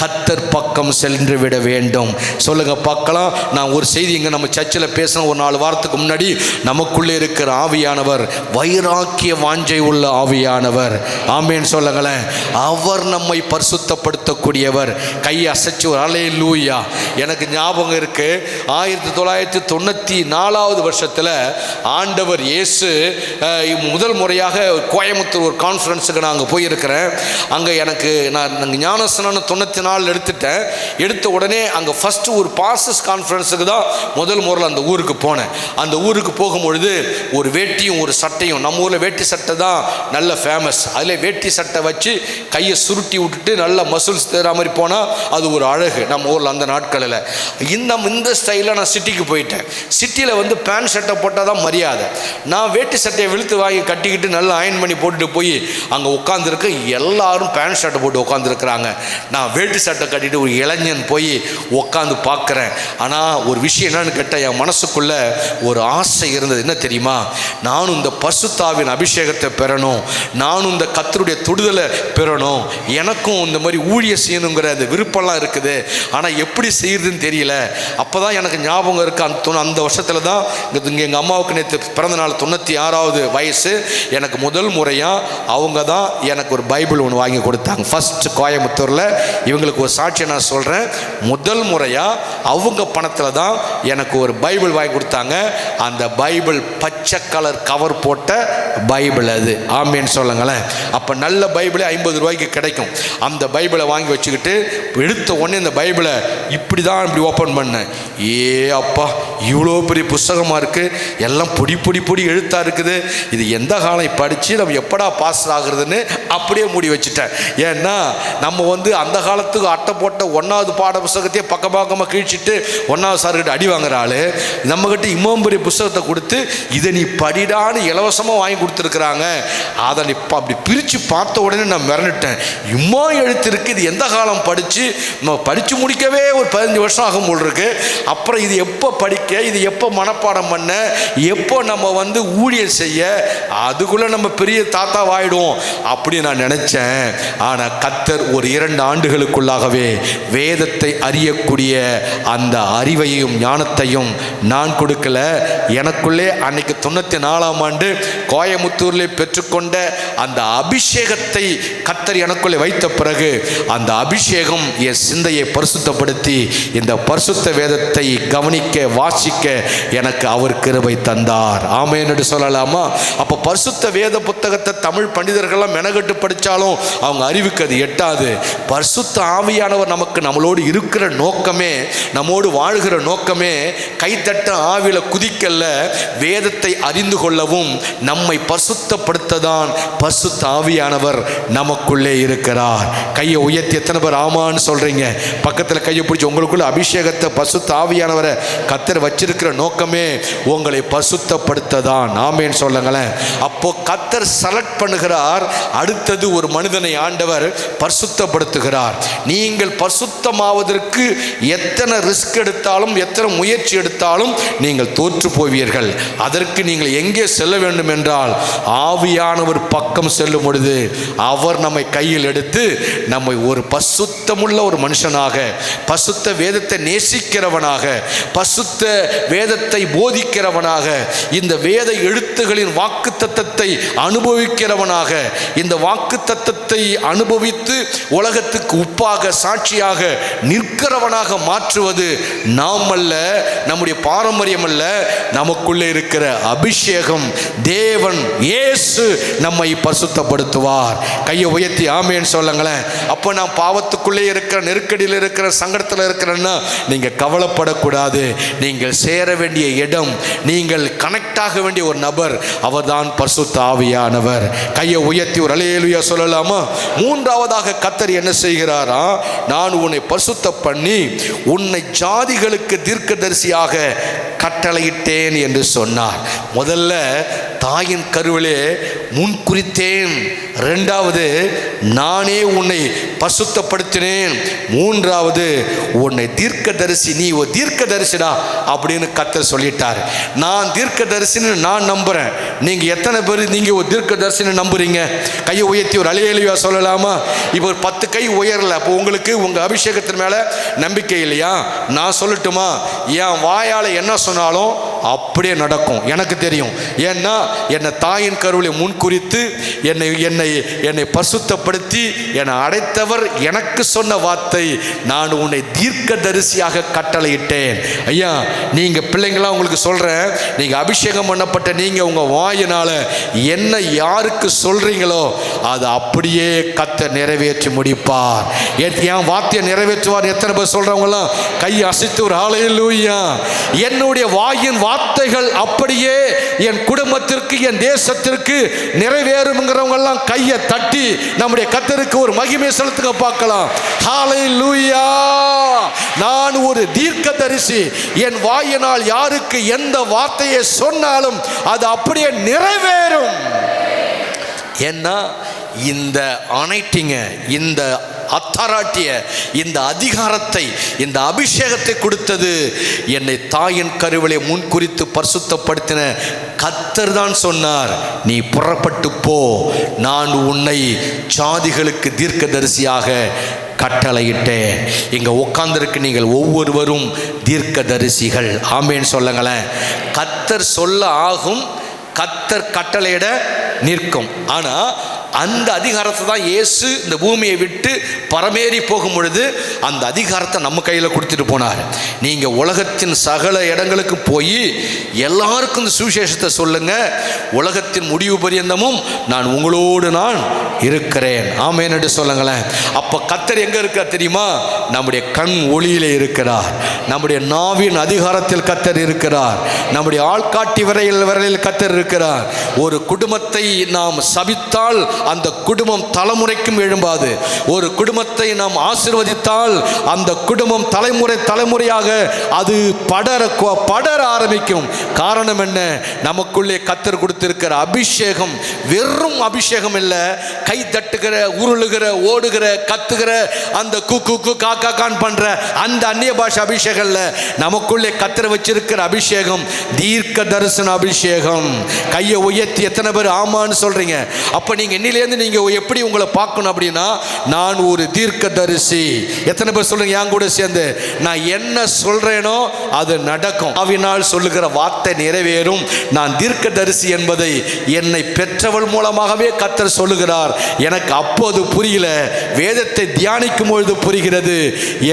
கர்த்தர் பக்கம் சென்று விட வேண்டும். சொல்லுங்க பார்க்கலாம். நான் ஒரு செய்தி இங்கே நம்ம சர்ச்சில் பேசின ஒரு 4 வாரத்துக்கு முன்னாடி, நமக்குள்ளே இருக்கிற ஆவியானவர் வைராக்கிய வாஞ்சை உள்ள ஆவியானவர். ஆமென் சொல்லுங்களேன். அவர் நம்மை பரிசுத்தப்படுத்தக்கூடியவர். கையை அசைச்சு ஒரு அல்லேலூயா. எனக்கு ஞாபகம் இருக்கு, 1994 வருஷத்தில் ஆண்டவர் இயேசு முதல் முறையாக கோயம்புத்தூர் ஒரு கான்ஃபரன்ஸுக்கு நான் அங்கே போயிருக்கிறேன். அங்கே நான் ஞானஸ்நானம் 94 எடுத்துட்டேன். எடுத்த உடனே அங்கே ஃபஸ்ட்டு ஒரு பாஸ்டர்ஸ் கான்ஃபரன்ஸுக்கு தான் முதல் முறையில் அந்த ஊருக்கு போனேன். அந்த ஊருக்கு போகும்பொழுது ஒரு வேட்டியும் ஒரு சட்டையும், நம்ம ஊரில் வேட்டி சட்டை தான் நல்ல ஃபேமஸ், அதில் வேட்டி சட்டை வச்சு கையை சுருட்டி விட்டுட்டு நல்ல மசில்ஸ் தர மாதிரி போனால் அது ஒரு அழகு நம்ம ஊரில் அந்த நாட்களில். இந்த ஸ்டைலில் நான் சிட்டிக்கு போயிட்டேன். சிட்டியில் வந்து பேண்ட் சட்டை போட்டால் தான் மரியாதை. நான் வேட்டி சட்டையை வெளுத்து வாங்கி கட்டிக்கிட்டு நல்லா அயன் பண்ணி போட்டுட்டு போய் அங்கே உட்காந்துருக்க, எல்லாரும் பேண்ட் சட்டை போட்டு உட்காந்துருக்குறாங்க. நான் வேட்டி சட்டை கட்டிட்டு ஒரு இளைஞன் போய் உட்காந்து பார்க்குறேன். ஆனால் ஒரு விஷயம் என்னன்னு கேட்டால், என் மனசுக்குள்ளே ஒரு ஆசை இருந்தது. என்ன தெரியுமா? நானும் இந்த பரிசுத்தாவின் அபிஷேகத்தை பெறணும், நானும் இந்த கர்த்தருடைய தொடுதலை பெறணும், எனக்கும் இந்த மாதிரி ஊழிய செய்யணுங்கிற அந்த விருப்பம்லாம் இருக்குது. ஆனால் எப்படி செய்யுதுன்னு தெரியல. அப்போ தான் எனக்கு ஞாபகம் இருக்குது, அந்த வருஷத்தில் தான் இங்கே எங்கள் அம்மாவுக்கு நேற்று பிறந்த நாள், 96வது வயசு. எனக்கு முதல் முறையாக அவங்க தான் எனக்கு ஒரு பைபிள் ஒன்று வாங்கி கொடுத்தாங்க. ஃபஸ்ட்டு கோயம்புத்தூரில். இவங்களுக்கு ஒரு சாட்சியை நான் சொல்கிறேன். முதல் முறையாக அவங்க பணத்தில் தான் எனக்கு ஒரு பைபிள் வாங்கி கொடுத்தாங்க. அந்த பைபிள் பச்சை கலர் கவர் போட்ட பைபிள் அது. ஆமேன்னு சொல்லுங்களேன். அப்போ நல்ல பைபிளே 50 ரூபாய்க்கு கிடைக்கும். அந்த பைபிளை வாங்கி வச்சுக்கிட்டு எடுத்த உடனே இந்த பைபிளை இப்படி தான் இப்படி ஓப்பன் பண்ணேன். அப்பா, இவ்வளோ பெரிய புஸ்தகமாக இருக்குது, எல்லாம் பொடி பொடி பொடி எழுத்தாக இருக்குது, இது எந்த காலம் படித்து நம்ம எப்படா பாஸ் ஆகுறதுன்னு அப்படியே மூடி வச்சுட்டேன். ஏன்னா நம்ம வந்து அந்த காலத்துக்கு அட்டை போட்ட 1வது பாட புஸ்தகத்தையே பக்கமாக கிழிச்சிட்டு 1வது சார்கிட்ட அடி வாங்குற ஆள் நம்மகிட்ட இம்மாம் பெரிய புஸ்தகத்தை கொடுத்து இதை நீ படிடான்னு இலவசமாக வாங்கி கொடுத்துருக்குறாங்க. அதை இப்போ அப்படி பிரித்து பார்த்த உடனே நான் மிரண்டுட்டேன். இம்மா எழுத்து இருக்குது, இது எந்த காலம் படித்து நம்ம படித்து முடிக்கவே ஒரு 15 வருஷம் ஆகும் போல் இருக்கு. அப்புறம் இது எப்போ படிக்க, இது எப்போ மனப்பாடம் பண்ண, எப்போ நம்ம வந்து ஊழியர் செய்ய, அதுக்குள்ளே நம்ம பெரிய தாத்தாவாயிடுவோம் அப்படி நான் நினச்சேன். ஆனால் கர்த்தர் ஒரு 2 ஆண்டுகளுக்குள்ளாகவே வேதத்தை அறியக்கூடிய அந்த அறிவையும் ஞானத்தையும் நான் கொடுக்கல. எனக்குள்ளே அன்னைக்கு 94ஆம் ஆண்டு கோயமுத்தூரிலே பெற்றுக்கொண்ட அந்த அபிஷேகத்தை கர்த்தர் எனக்குள்ளே வைத்த பிறகு அந்த அபிஷேகம் என் சிந்தையை பரிசுத்தப்படுத்தி இந்த பரிசுத்த வேதத்தை கவனிக்க, வாசிக்க எனக்கு அவர் கிருபை தந்தார். ஆமென் என்று சொல்லலாமா? அப்போ பரிசுத்த வேத புத்தகத்தை தமிழ் பண்டிதர்கள்லாம் மெனகட்டு படித்தாலும் அவங்க அறிவுக்கு அது எட்டாது. பரிசுத்த ஆவியானவர் நமக்கு நம்மளோடு இருக்கிற நோக்கமே, நம்மோடு வாழ்கிற நோக்கமே கைத்தட்ட ஆவியில் குதிக்கல்ல, வேதத்தை அறிந்து கொள்ளவும் நம்மை பரிசுத்தப்படுத்ததான் பரிசுத்த ஆவியானவர் நமக்குள்ளே இருக்கிறார். கையை உயர்த்தி எத்தனை பேர் ஆமான்னு சொல்றீங்க? பக்கத்தில் கையை பிடிச்சி, உங்களுக்குள்ள அபிஷேகத்தை பரிசுத்த ஆவியானவரை கர்த்தர் வச்சிருக்கிற நோக்கமே உங்களை பரிசுத்தப்படுத்ததான். ஆமென் சொல்லுங்களேன். அப்போ கர்த்தர் செலக்ட் பண்ணுகிறார். அடுத்தது ஒரு மனிதனை ஆண்டவர் பரிசுத்தப்படுத்துகிறார். நீங்கள் பரிசுத்தமாவதற்கு எத்தனை ரிஸ்க் எடுத்தாலும், எத்தனை முயற்சி எடுத்தாலும் நீங்கள் தோற்று போவீர்கள். அதற்கு நீங்கள் எங்கே செல்ல வேண்டும் என்றால் ஆவியானவர் பக்கம் செல்லும் பொழுது அவர் நம்மை கையில் எடுத்து நம்மை ஒரு பரிசுத்தமுள்ள ஒரு மனுஷனாக, பரிசுத்த வேதத்தை நேசிக்கிறவனாக, பரிசுத்த வேதத்தை போதிக்கிறவனாக, இந்த வேத எழுத்துகளின் வாக்குத்தத்தத்தை அனுபவிக்கிறவனாக, இந்த வாக்கு வாக்குத்தத்தத்தை அனுபவித்து உலகத்துக்கு உப்பாக சாட்சியாக நிற்கிறவனாக மாற்றுவது நாம் அல்ல, நம்முடைய பாரம்பரியம் அல்ல, நமக்குள்ளே இருக்கிற அபிஷேகம். தேவன் இயேசு நம்மை பரிசுத்தப்படுத்துவார். கையை உயர்த்தி ஆமேன்னு சொல்லுங்களேன். அப்போ நான் பாவத்துக்குள்ளே இருக்கிற, நெருக்கடியில் இருக்கிற, சங்கடத்தில் இருக்கிறேன்னா நீங்கள் கவலைப்படக்கூடாது. நீங்கள் சேர வேண்டிய இடம், நீங்கள் கனெக்ட் ஆக வேண்டிய ஒரு நபர், அவர்தான் பரிசுத்த ஆவியானவர். கையை உயர்த்தி ஒரு அல்லேலூயா சொல்லலாமா? மூன்றாவதாக கர்த்தர் என்ன செய்கிறாரா? நான் உன்னை பரிசுத்த பண்ணி உன்னை ஜாதிகளுக்கு தீர்க்கதரிசியாக கட்டளையிட்டேன் என்று சொன்னார். முதல்ல தாயின் கருவிலே முன்குறித்தேன், இரண்டாவது நானே உன்னை பரிசுத்தப்படுத்தினேன், மூன்றாவது உன்னை தீர்க்கதரிசி, நீ ஒரு தீர்க்கதரிசிடா அப்படின்னு கர்த்தர் சொல்லிட்டார். நான் தீர்க்கதரிசின்னு நான் நம்புறேன். நீங்க எத்தனை பேர் நீங்க ஒரு தீர்க்கதரிசின்னு நம்புறீங்க? கையை உயர்த்தி ஒரு அல்லேலூயா சொல்லலாமா? இப்போ ஒரு 10 கை உயரல, அப்போ உங்களுக்கு உங்க அபிஷேகத்தின் மேல நம்பிக்கை இல்லையா? நான் சொல்லட்டுமா? என் வாயால என்ன சொன்னாலும் அப்படியே நடக்கும், எனக்கு தெரியும். ஏன்னா என்னை தாயின் கருவிலே முன்குறித்து என்னை பரிசுத்தப்படுத்தி என்னை அடைத்தவர் எனக்கு சொன்ன வார்த்தை, நான் உன்னை தீர்க்கதரிசியாக கட்டளையிட்டேன். ஐயா, நீங்க பிள்ளைங்களா உங்களுக்கு சொல்றேன், நீங்க அபிஷேகம் பண்ணப்பட்ட நீங்க உங்க வாயினால என்ன யாருக்கு சொல்றீங்களோ அது அப்படியே கர்த்தர் நிறைவேற்றி முடிப்பார். என் வார்த்தையை நிறைவேற்றுவார். எத்தனை பேர் சொல்றவங்களாம் கை அசைத்து ஒரு ஹல்லேலூயா. என்னுடைய வாயின் வார்த்தைகள் அப்படியே என் குடும்பத்திற்கு, என் தேசத்திற்கு நிறைவேறும்ங்கிறவங்க எல்லாம் கையை தட்டி நம்முடைய கர்த்தருக்கு ஒரு மகிமை செலுத்துங்க பார்க்கலாம். ஹல்லேலூயா. நான் ஒரு தீர்க்கதரிசி. என் வாயினால் யாருக்கு எந்த வார்த்தையை சொன்னாலும் அது அப்படியே நிறைவேறும். ஏன்னா இந்த அனைட்டிங்க, இந்த அத்தாராட்டிய, இந்த அதிகாரத்தை, இந்த அபிஷேகத்தை கொடுத்தது என்னை தாயின் கருவிலே முன்குறித்து பரிசுத்தப்படுத்தின கர்த்தர் தான் சொன்னார், நீ புறப்பட்டு போ, நான் உன்னை ஜாதிகளுக்கு தீர்க்கதரிசியாக கட்டளையிட்டேன். இங்க உட்கார்ந்திருக்கு நீங்கள் ஒவ்வொருவரும் தீர்க்கதரிசிகள். ஆமேன்னு சொல்லுங்களேன். கர்த்தர் சொல்ல ஆகும், கர்த்தர் கட்டளையிட நிற்கும். ஆனா அந்த அதிகாரத்தை தான் இயேசு இந்த பூமியை விட்டு பரமேறி போகும் பொழுது அந்த அதிகாரத்தை நம்ம கையில் கொடுத்துட்டு போனார். நீங்கள் உலகத்தின் சகல இடங்களுக்கு போய் எல்லாருக்கும் இந்த சுவிசேஷத்தை சொல்லுங்க, உலகத்தின் முடிவு பரியந்தமும் நான் உங்களோடு நான் இருக்கிறேன். ஆமென் என்று சொல்லுங்களேன். அப்போ கர்த்தர் எங்கே இருக்கார் தெரியுமா? நம்முடைய கண் ஒளியிலே இருக்கிறார், நம்முடைய நாவின் அதிகாரத்தில் கர்த்தர் இருக்கிறார், நம்முடைய ஆள்காட்டி விரலில் கர்த்தர் இருக்கிறார். ஒரு குடும்பத்தை நாம் சபித்தால் அந்த குடும்பம் தலைமுறைக்கும் எழும்பாது. ஒரு குடும்பத்தை நாம் ஆசீர்வதித்தால் அந்த குடும்பம் தலைமுறையாக அது படர ஆரம்பிக்கும். காரணம் என்ன? நமக்குள்ளே கர்த்தர் கொடுத்திருக்கிற அபிஷேகம் வெறும் அபிஷேகம் இல்லை. கை தட்டுகிற, உருளுகிற, ஓடுகிற, கத்துகிற, அந்த குக்கு காக்கான் பண்ற அந்த அந்நிய பாஷை அபிஷேகம் இல்லை. நமக்குள்ளே கர்த்தர் வச்சிருக்கிற அபிஷேகம் தீர்க்க தரிசன அபிஷேகம். கையை உயர்த்தி எத்தனை பேர் ஆமான்னு சொல்றீங்க? அப்ப நீங்க இன்னிலேருந்து நீங்க எப்படி உங்களை பார்க்கணும் அப்படின்னா, நான் ஒரு தீர்க்கதரிசி. எத்தனை பேர் சொல்றீங்க என் கூட சேர்ந்து? நான் என்ன சொல்றேனோ அது நடக்கும். ஆவியினால் சொல்லுகிற வார்த்தை நிறைவேறும். நான் தீர்க்கதரிசி என்பதை என்னை பெற்றவள் மூலமாகவே கர்த்தர் சொல்லுகிறார். எனக்கு அப்போது புரியல, வேதத்தை தியானிக்கும் பொழுது புரிகிறது.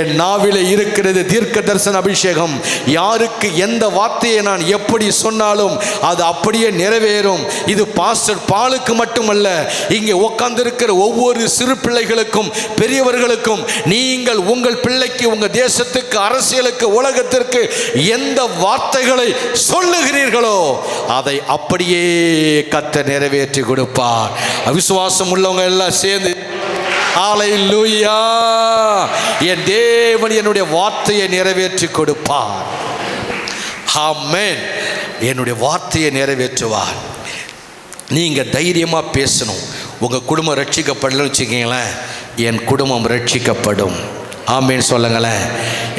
என் நாவிலே இருக்கிறது தீர்க்க தரிசன அபிஷேகம். யாருக்கு எந்த வார்த்தையை நான் எப்படி சொன்னாலும் அது அப்படியே நிறைவேறும். இது பாஸ்டர் பாலுக்கு மட்டுமல்ல, இங்கே உட்கார்ந்திருக்கிற ஒவ்வொரு சிறு பிள்ளைகளுக்கும் பெரியவர்களுக்கும், நீங்கள் உங்கள் பிள்ளைக்கு, உங்க தேசத்துக்கு, அரசியலுக்கு, உலகத்திற்கு எந்த வார்த்தைகளை சொல்லுகிறீர்களோ அதை அப்படியே கர்த்தர் நிறைவேற்றி கொடுப்பார். விசுவாசம் உள்ளவங்க எல்லாம் சேர்ந்து ஹல்லேலூயா, என் தேவன் என்னுடைய வார்த்தையை நிறைவேற்றி கொடுப்பார். ஆமென். என்னுடைய வார்த்தையை நிறைவேற்றுவார். நீங்கள் தைரியமாக பேசணும். உங்கள் குடும்பம் ரட்சிக்கப்படலன்னு வச்சுக்கிங்களேன், என் குடும்பம் ரட்சிக்கப்படும். ஆமேன்னு சொல்லுங்களேன்.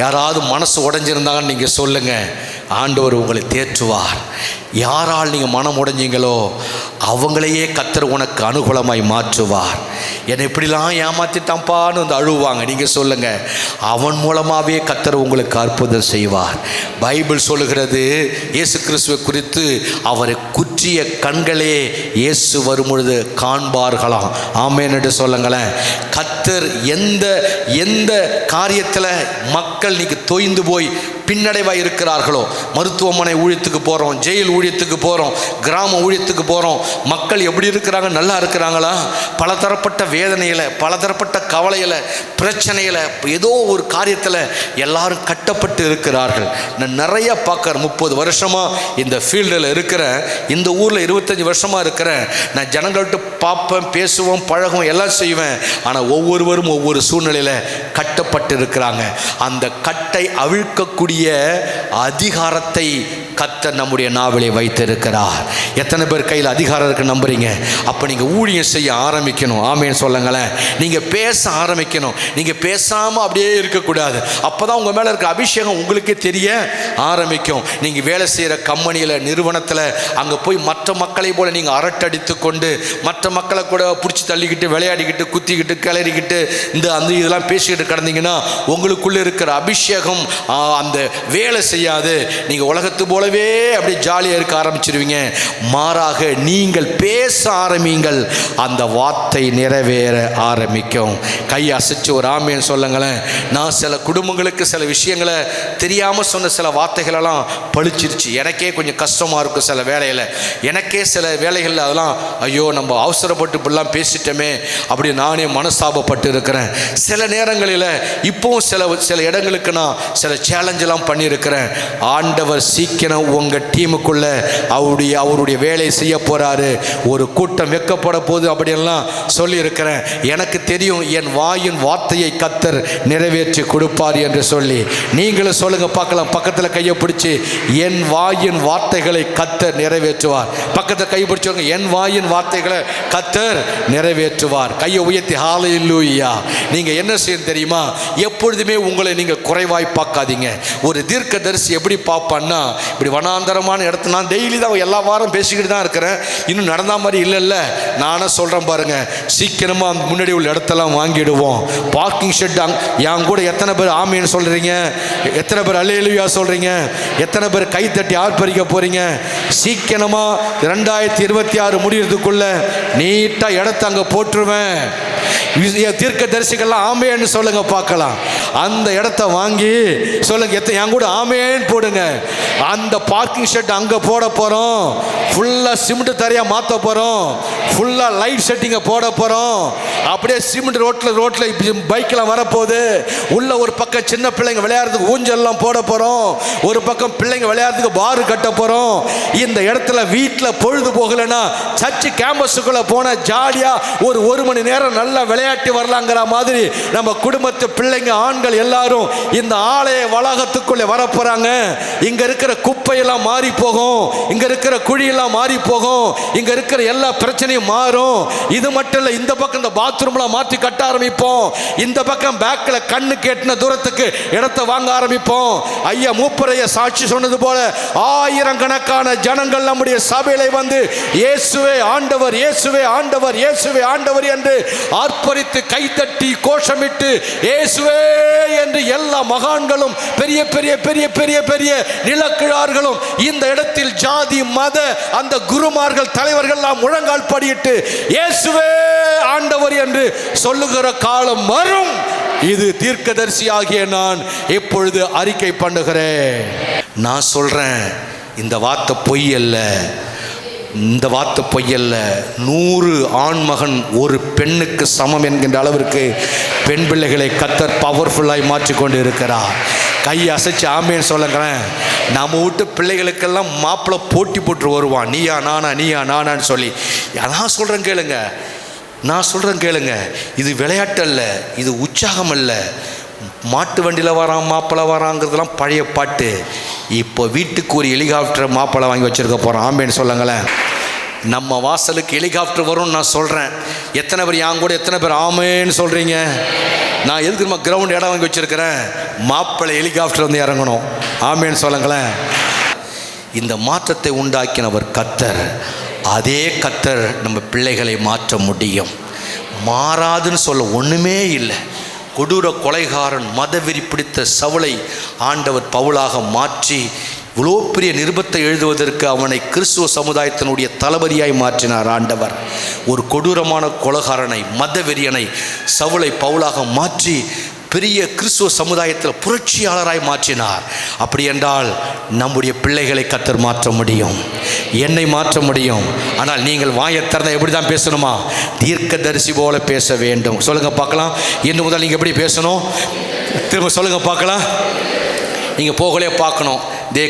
யாராவது மனசு உடைஞ்சிருந்தாங்கன்னு நீங்கள் சொல்லுங்கள், ஆண்டவர் உங்களை தேற்றுவார். யாரால் நீங்கள் மனம் உடைஞ்சிங்களோ அவங்களையே கர்த்தர் உனக்கு அனுகூலமாய் மாற்றுவார். என்னை இப்படிலாம் ஏமாற்றிட்டான்ப்பான்னு வந்து அழுவாங்க. நீங்கள் சொல்லுங்கள், அவன் மூலமாகவே கர்த்தர் உங்களுக்கு அற்புதம் செய்வார். பைபிள் சொல்லுகிறது, இயேசு கிறிஸ்துவை குறித்து அவரை குற்றிய கண்களே இயேசு வரும்பொழுது காண்பார்களாம். ஆமென் என்று சொல்லுங்களேன். கர்த்தர் எந்த காரியத்தில் மக்கள் இன்னைக்கு தொய்ந்து போய் பின்னடைவாக இருக்கிறார்களோ, மருத்துவமனை ஊழியத்துக்கு போகிறோம், ஜெயில் ஊழியத்துக்கு போகிறோம், கிராம ஊழியத்துக்கு போகிறோம், மக்கள் எப்படி இருக்கிறாங்க? நல்லா இருக்கிறாங்களா? பலதரப்பட்ட வேதனையில், பலதரப்பட்ட கவலையில், பிரச்சனையில், ஏதோ ஒரு காரியத்தில் எல்லாரும் கட்டப்பட்டு இருக்கிறார்கள். நான் நிறைய பார்க்குறேன். 30 வருஷமாக இந்த ஃபீல்டில் இருக்கிறேன். இந்த ஊரில் 25 வருஷமாக இருக்கிறேன். நான் ஜனங்கள்கிட்ட பார்ப்பேன், பேசுவோம், பழகும், எல்லாம் செய்வேன். ஆனால் ஒவ்வொருவரும் ஒவ்வொரு சூழ்நிலையில் கட்டப்பட்டு இருக்கிறாங்க. அந்த கட்டை அவிழ்க்கக்கூடிய அதிகாரத்தை கர்த்தர் நம்முடைய நாவிலே வைத்திருக்கிறார். எத்தனை பேர் கையில் அதிகாரம் இருக்கு நம்புறீங்க? அப்போ நீங்கள் ஊழியம் செய்ய ஆரம்பிக்கணும். ஆமேன்னு சொல்லுங்களேன். நீங்கள் பேச ஆரம்பிக்கணும். நீங்கள் பேசாமல் அப்படியே இருக்கக்கூடாது. அப்போ தான் உங்கள் மேலே இருக்க அபிஷேகம் உங்களுக்கே தெரிய ஆரம்பிக்கும். நீங்கள் வேலை செய்கிற கம்பெனியில், நிறுவனத்தில் அங்கே போய் மற்ற மக்களை போல் நீங்கள் அரட்டடித்து கொண்டு மற்ற மக்களை கூட பிடிச்சி தள்ளிக்கிட்டு, விளையாடிக்கிட்டு, குத்திக்கிட்டு, கிளறிக்கிட்டு, அந்த இதெல்லாம் பேசிக்கிட்டு கிடந்தீங்கன்னா உங்களுக்குள்ளே இருக்கிற அபிஷேகம் அந்த வேலை செய்யாது. நீங்கள் உலகத்து போலவே அப்படி ஜாலியாக இருக்க ஆரம்பிச்சிருவீங்க. மாறாக நீங்கள் பேச ஆரம்பிங்கள், அந்த வார்த்தை நிறைவேற ஆரம்பிக்கும். கை அசைச்சு ஒரு ஆமேன்னு சொல்லுங்களேன். நான் சில குடும்பங்களுக்கு சில விஷயங்களை தெரியாமல் சொன்ன சில வார்த்தைகளெல்லாம் பழிச்சிருச்சு. எனக்கே கொஞ்சம் கஷ்டமாக இருக்கும். சில வேலையில் எனக்கே சில வேலைகளில் அதெல்லாம் ஐயோ நம்ம அவசரப்பட்டு இப்படிலாம் பேசிட்டோமே அப்படி நானே மனஸ்தாபப்பட்டு இருக்கிறேன். சில நேரங்களில் இப்போவும் சில இடங்களுக்கு நான் சில சேலஞ்செல்லாம் பண்ணியிருக்கிறேன். ஆண்டவர் சீக்கிரம் உங்கள் டீமுக்குள்ள அவருடைய வேலையை செய்ய போகிறாரு. ஒரு கூட்டம் வைக்கப்பட போது அப்படியெல்லாம் சொல்லியிருக்கிறேன். எனக்கு தெரியும் என் வாயின் வார்த்தையை கர்த்தர் நிறைவேற்றி கொடுப்பார் என்று சொல்லி. நீங்களும் சொல்லுங்கள் பார்க்கலாம். பக்கத்தில் கையை பிடிச்சி, என் வாயின் வார்த்தைகளை கர்த்தர் நிறைவேற்றுவார். பக்கத்தில் கையை பிடிச்சவங்க, என் வாயின் வார்த்தைகளை கர்த்தர் நிறைவேற்றுவார். கையை உயர்த்தி ஹல்லேலூயா. நீங்கள் என்ன செய்யணும் தெரியுமா? எப்பொழுதுமே உங்களை நீங்கள் குறைவாய் பார்க்காதீங்க. ஒரு தீர்க்கதரிசி எப்படி பார்ப்பான்னா, இப்படி வனாந்தரமான இடத்துல நான் டெய்லி தான் எல்லா வாரம் பேசிக்கிட்டு தான் இருக்கிறேன். இன்னும் நடந்தா மாதிரி இல்லைல்ல. நானே சொல்கிறேன் பாருங்க, சீக்கிரமாக முன்னாடி உள்ள இடத்தெல்லாம் வாங்கிடுவோம். பார்க்கிங் ஷெட் என் கூட எத்தனை பேர் ஆமேன்னு சொல்கிறீங்க? எத்தனை பேர் அல்லேலூயா சொல்கிறீங்க? எத்தனை பேர் கை தட்டி ஆர்ப்பரிக்க போகிறீங்க? சீக்கிரமாக 2026 முடியறதுக்குள்ள நீட்டாக இடத்த அங்கே போட்டுருவேன். தீர்க்க தரிசிகள்லாம் ஆமேன்னு சொல்லுங்க பார்க்கலாம். அந்த இடத்த வாங்கி சொல்லுங்க, என் கூட ஆமேன்னு போடுங்க. அந்த பார்க்கிங் ஷெட் அங்கே போட போகிறோம். ஃபுல்லாக சிமெண்ட் தரையாக மாற்ற போகிறோம். ஃபுல்லாக லைட் செட்டிங்கை போட போகிறோம். அப்படியே சிமெண்ட் ரோட்டில் பைக்கெலாம் வரப்போகுது. உள்ள ஒரு பக்கம் சின்ன பிள்ளைங்க விளையாடுறதுக்கு ஊஞ்சல்லாம் போட போகிறோம். ஒரு பக்கம் பிள்ளைங்க விளையாடுறதுக்கு பாரு கட்ட போகிறோம். இந்த இடத்துல வீட்டில் பொழுது போகலைன்னா சர்ச்சு கேம்பஸுக்குள்ளே போன ஜாலியாக ஒரு மணி நேரம் நல்லா விளையாட்டு வரலாங்கிற மாதிரி நம்ம குடும்பத்து பிள்ளைங்க, ஆண்கள் எல்லாரும் இந்த ஆலய வளாகத்துக்குள்ளே வரப்போகிறாங்க. இங்கே இருக்கிற குப்பையெல்லாம் மாறி போகும். இங்கே இருக்கிற குழியெல்லாம் மாறி போகும். இங்கே இருக்கிற எல்லா பிரச்சனையும் மாறும். இது மட்டும் இல்லை, இந்த பக்கம் இந்த பாத்ரூம்லாம் மாற்றி கட்ட ஆரம்பிப்போம். இந்த பக்கம் பேக்கில் கண்ணு கேட்டின தூரத்துக்கு இடத்தை வாங்க ஆரம்பிப்போம். ஐயா மூப்பரைய சாட்சி சொன்னது போல ஆயிரக்கணக்கான ஜனங்கள் நம்முடைய சபையில வந்து இயேசுவே ஆண்டவர், இயேசுவே ஆண்டவர், இயேசுவே ஆண்டவர் என்று ஆர்ப்பரித்து கைதட்டி கோஷமிட்டு இயேசுவே என்று எல்லா மகான்களும் பெரிய பெரிய பெரிய பெரிய பெரிய நிலக்கிழார்களும் இந்த இடத்தில் ஜாதி மத அந்த குருமார்கள் தலைவர்கள் எல்லாம் முழங்கால் படியிட்டு இயேசுவே ஆண்டவர் என்று சொல்லுகிற காலம் வரும். இது தீர்க்கதரிசியாகிய நான் இப்பொழுது அறிக்கை பண்ணுகிறேன். நான் சொல்றேன், இந்த வார்த்தை பொய் அல்ல. இந்த வார்த்தை பொய்யல்ல. 100 ஆண்மகன் ஒரு பெண்ணுக்கு சமம் என்கின்ற அளவிற்கு பெண் பிள்ளைகளை கர்த்தர் பவர்ஃபுல்லாய் மாற்றிக்கொண்டு இருக்கிறார். கை அசைச்சு ஆமேன்னு சொல்லுங்களேன். நம்ம விட்டு பிள்ளைகளுக்கெல்லாம் மாப்பிள்ளை போட்டி போட்டு வருவான், நீயா நானா நீயா நானான்னு சொல்லி. நான் சொல்கிறேன் கேளுங்க, நான் சொல்கிறேன் கேளுங்க. இது விளையாட்டு அல்ல, இது உற்சாகம் அல்ல. மாட்டு வண்டியில் வரான் மாப்பிள்ளை வராங்கிறதுலாம் பழைய பாட்டு. இப்போ வீட்டுக்கு ஒரு ஹெலிகாப்டர் மாப்பிள்ளை வாங்கி வச்சுருக்க போகிறோம். ஆம்பேன்னு சொல்லுங்களேன். நம்ம வாசலுக்கு ஹெலிகாப்டர் வரும்னு நான் சொல்கிறேன். எத்தனை பேர் என் கூட எத்தனை பேர் ஆமேன்னு சொல்கிறீங்க? நான் எதுக்கு நம்ம கிரவுண்ட் இடம் வாங்கி வச்சுருக்கிறேன்? மாப்பிள்ளை ஹெலிகாப்டர் வந்து இறங்கணும். ஆமேன்னு சொல்லுங்களேன். இந்த மாற்றத்தை உண்டாக்கினவர் கர்த்தர். அதே கர்த்தர் நம்ம பிள்ளைகளை மாற்ற முடியும். மாறாதுன்னு சொல்ல ஒன்றுமே இல்லை. கொடூர கொலைகாரன், மதவெறி பிடித்த சவுலை ஆண்டவர் பவுலாக மாற்றி இவ்வளோ பெரிய நிருபத்தை எழுதுவதற்கு அவனை கிறிஸ்துவ சமுதாயத்தினுடைய தளபதியாய் மாற்றினார் ஆண்டவர். ஒரு கொடூரமான கொலைகாரனை, மதவெறியனை சவுலை பவுலாக மாற்றி பெரிய கிறிஸ்துவ சமுதாயத்தில் புரட்சியாளராய் மாற்றினார். அப்படி என்றால் நம்முடைய பிள்ளைகளை கர்த்தர் மாற்ற முடியும், என்னை மாற்ற முடியும். ஆனால் நீங்கள் வாயை திறந்தால் எப்படி தான் பேசணுமா? தீர்க்கதரிசி போல பேச வேண்டும். சொல்லுங்க பார்க்கலாம். இன்று முதல் நீங்கள் எப்படி பேசணும்? திரும்ப சொல்லுங்க பார்க்கலாம். நீங்கள் போகலே பார்க்கணும்.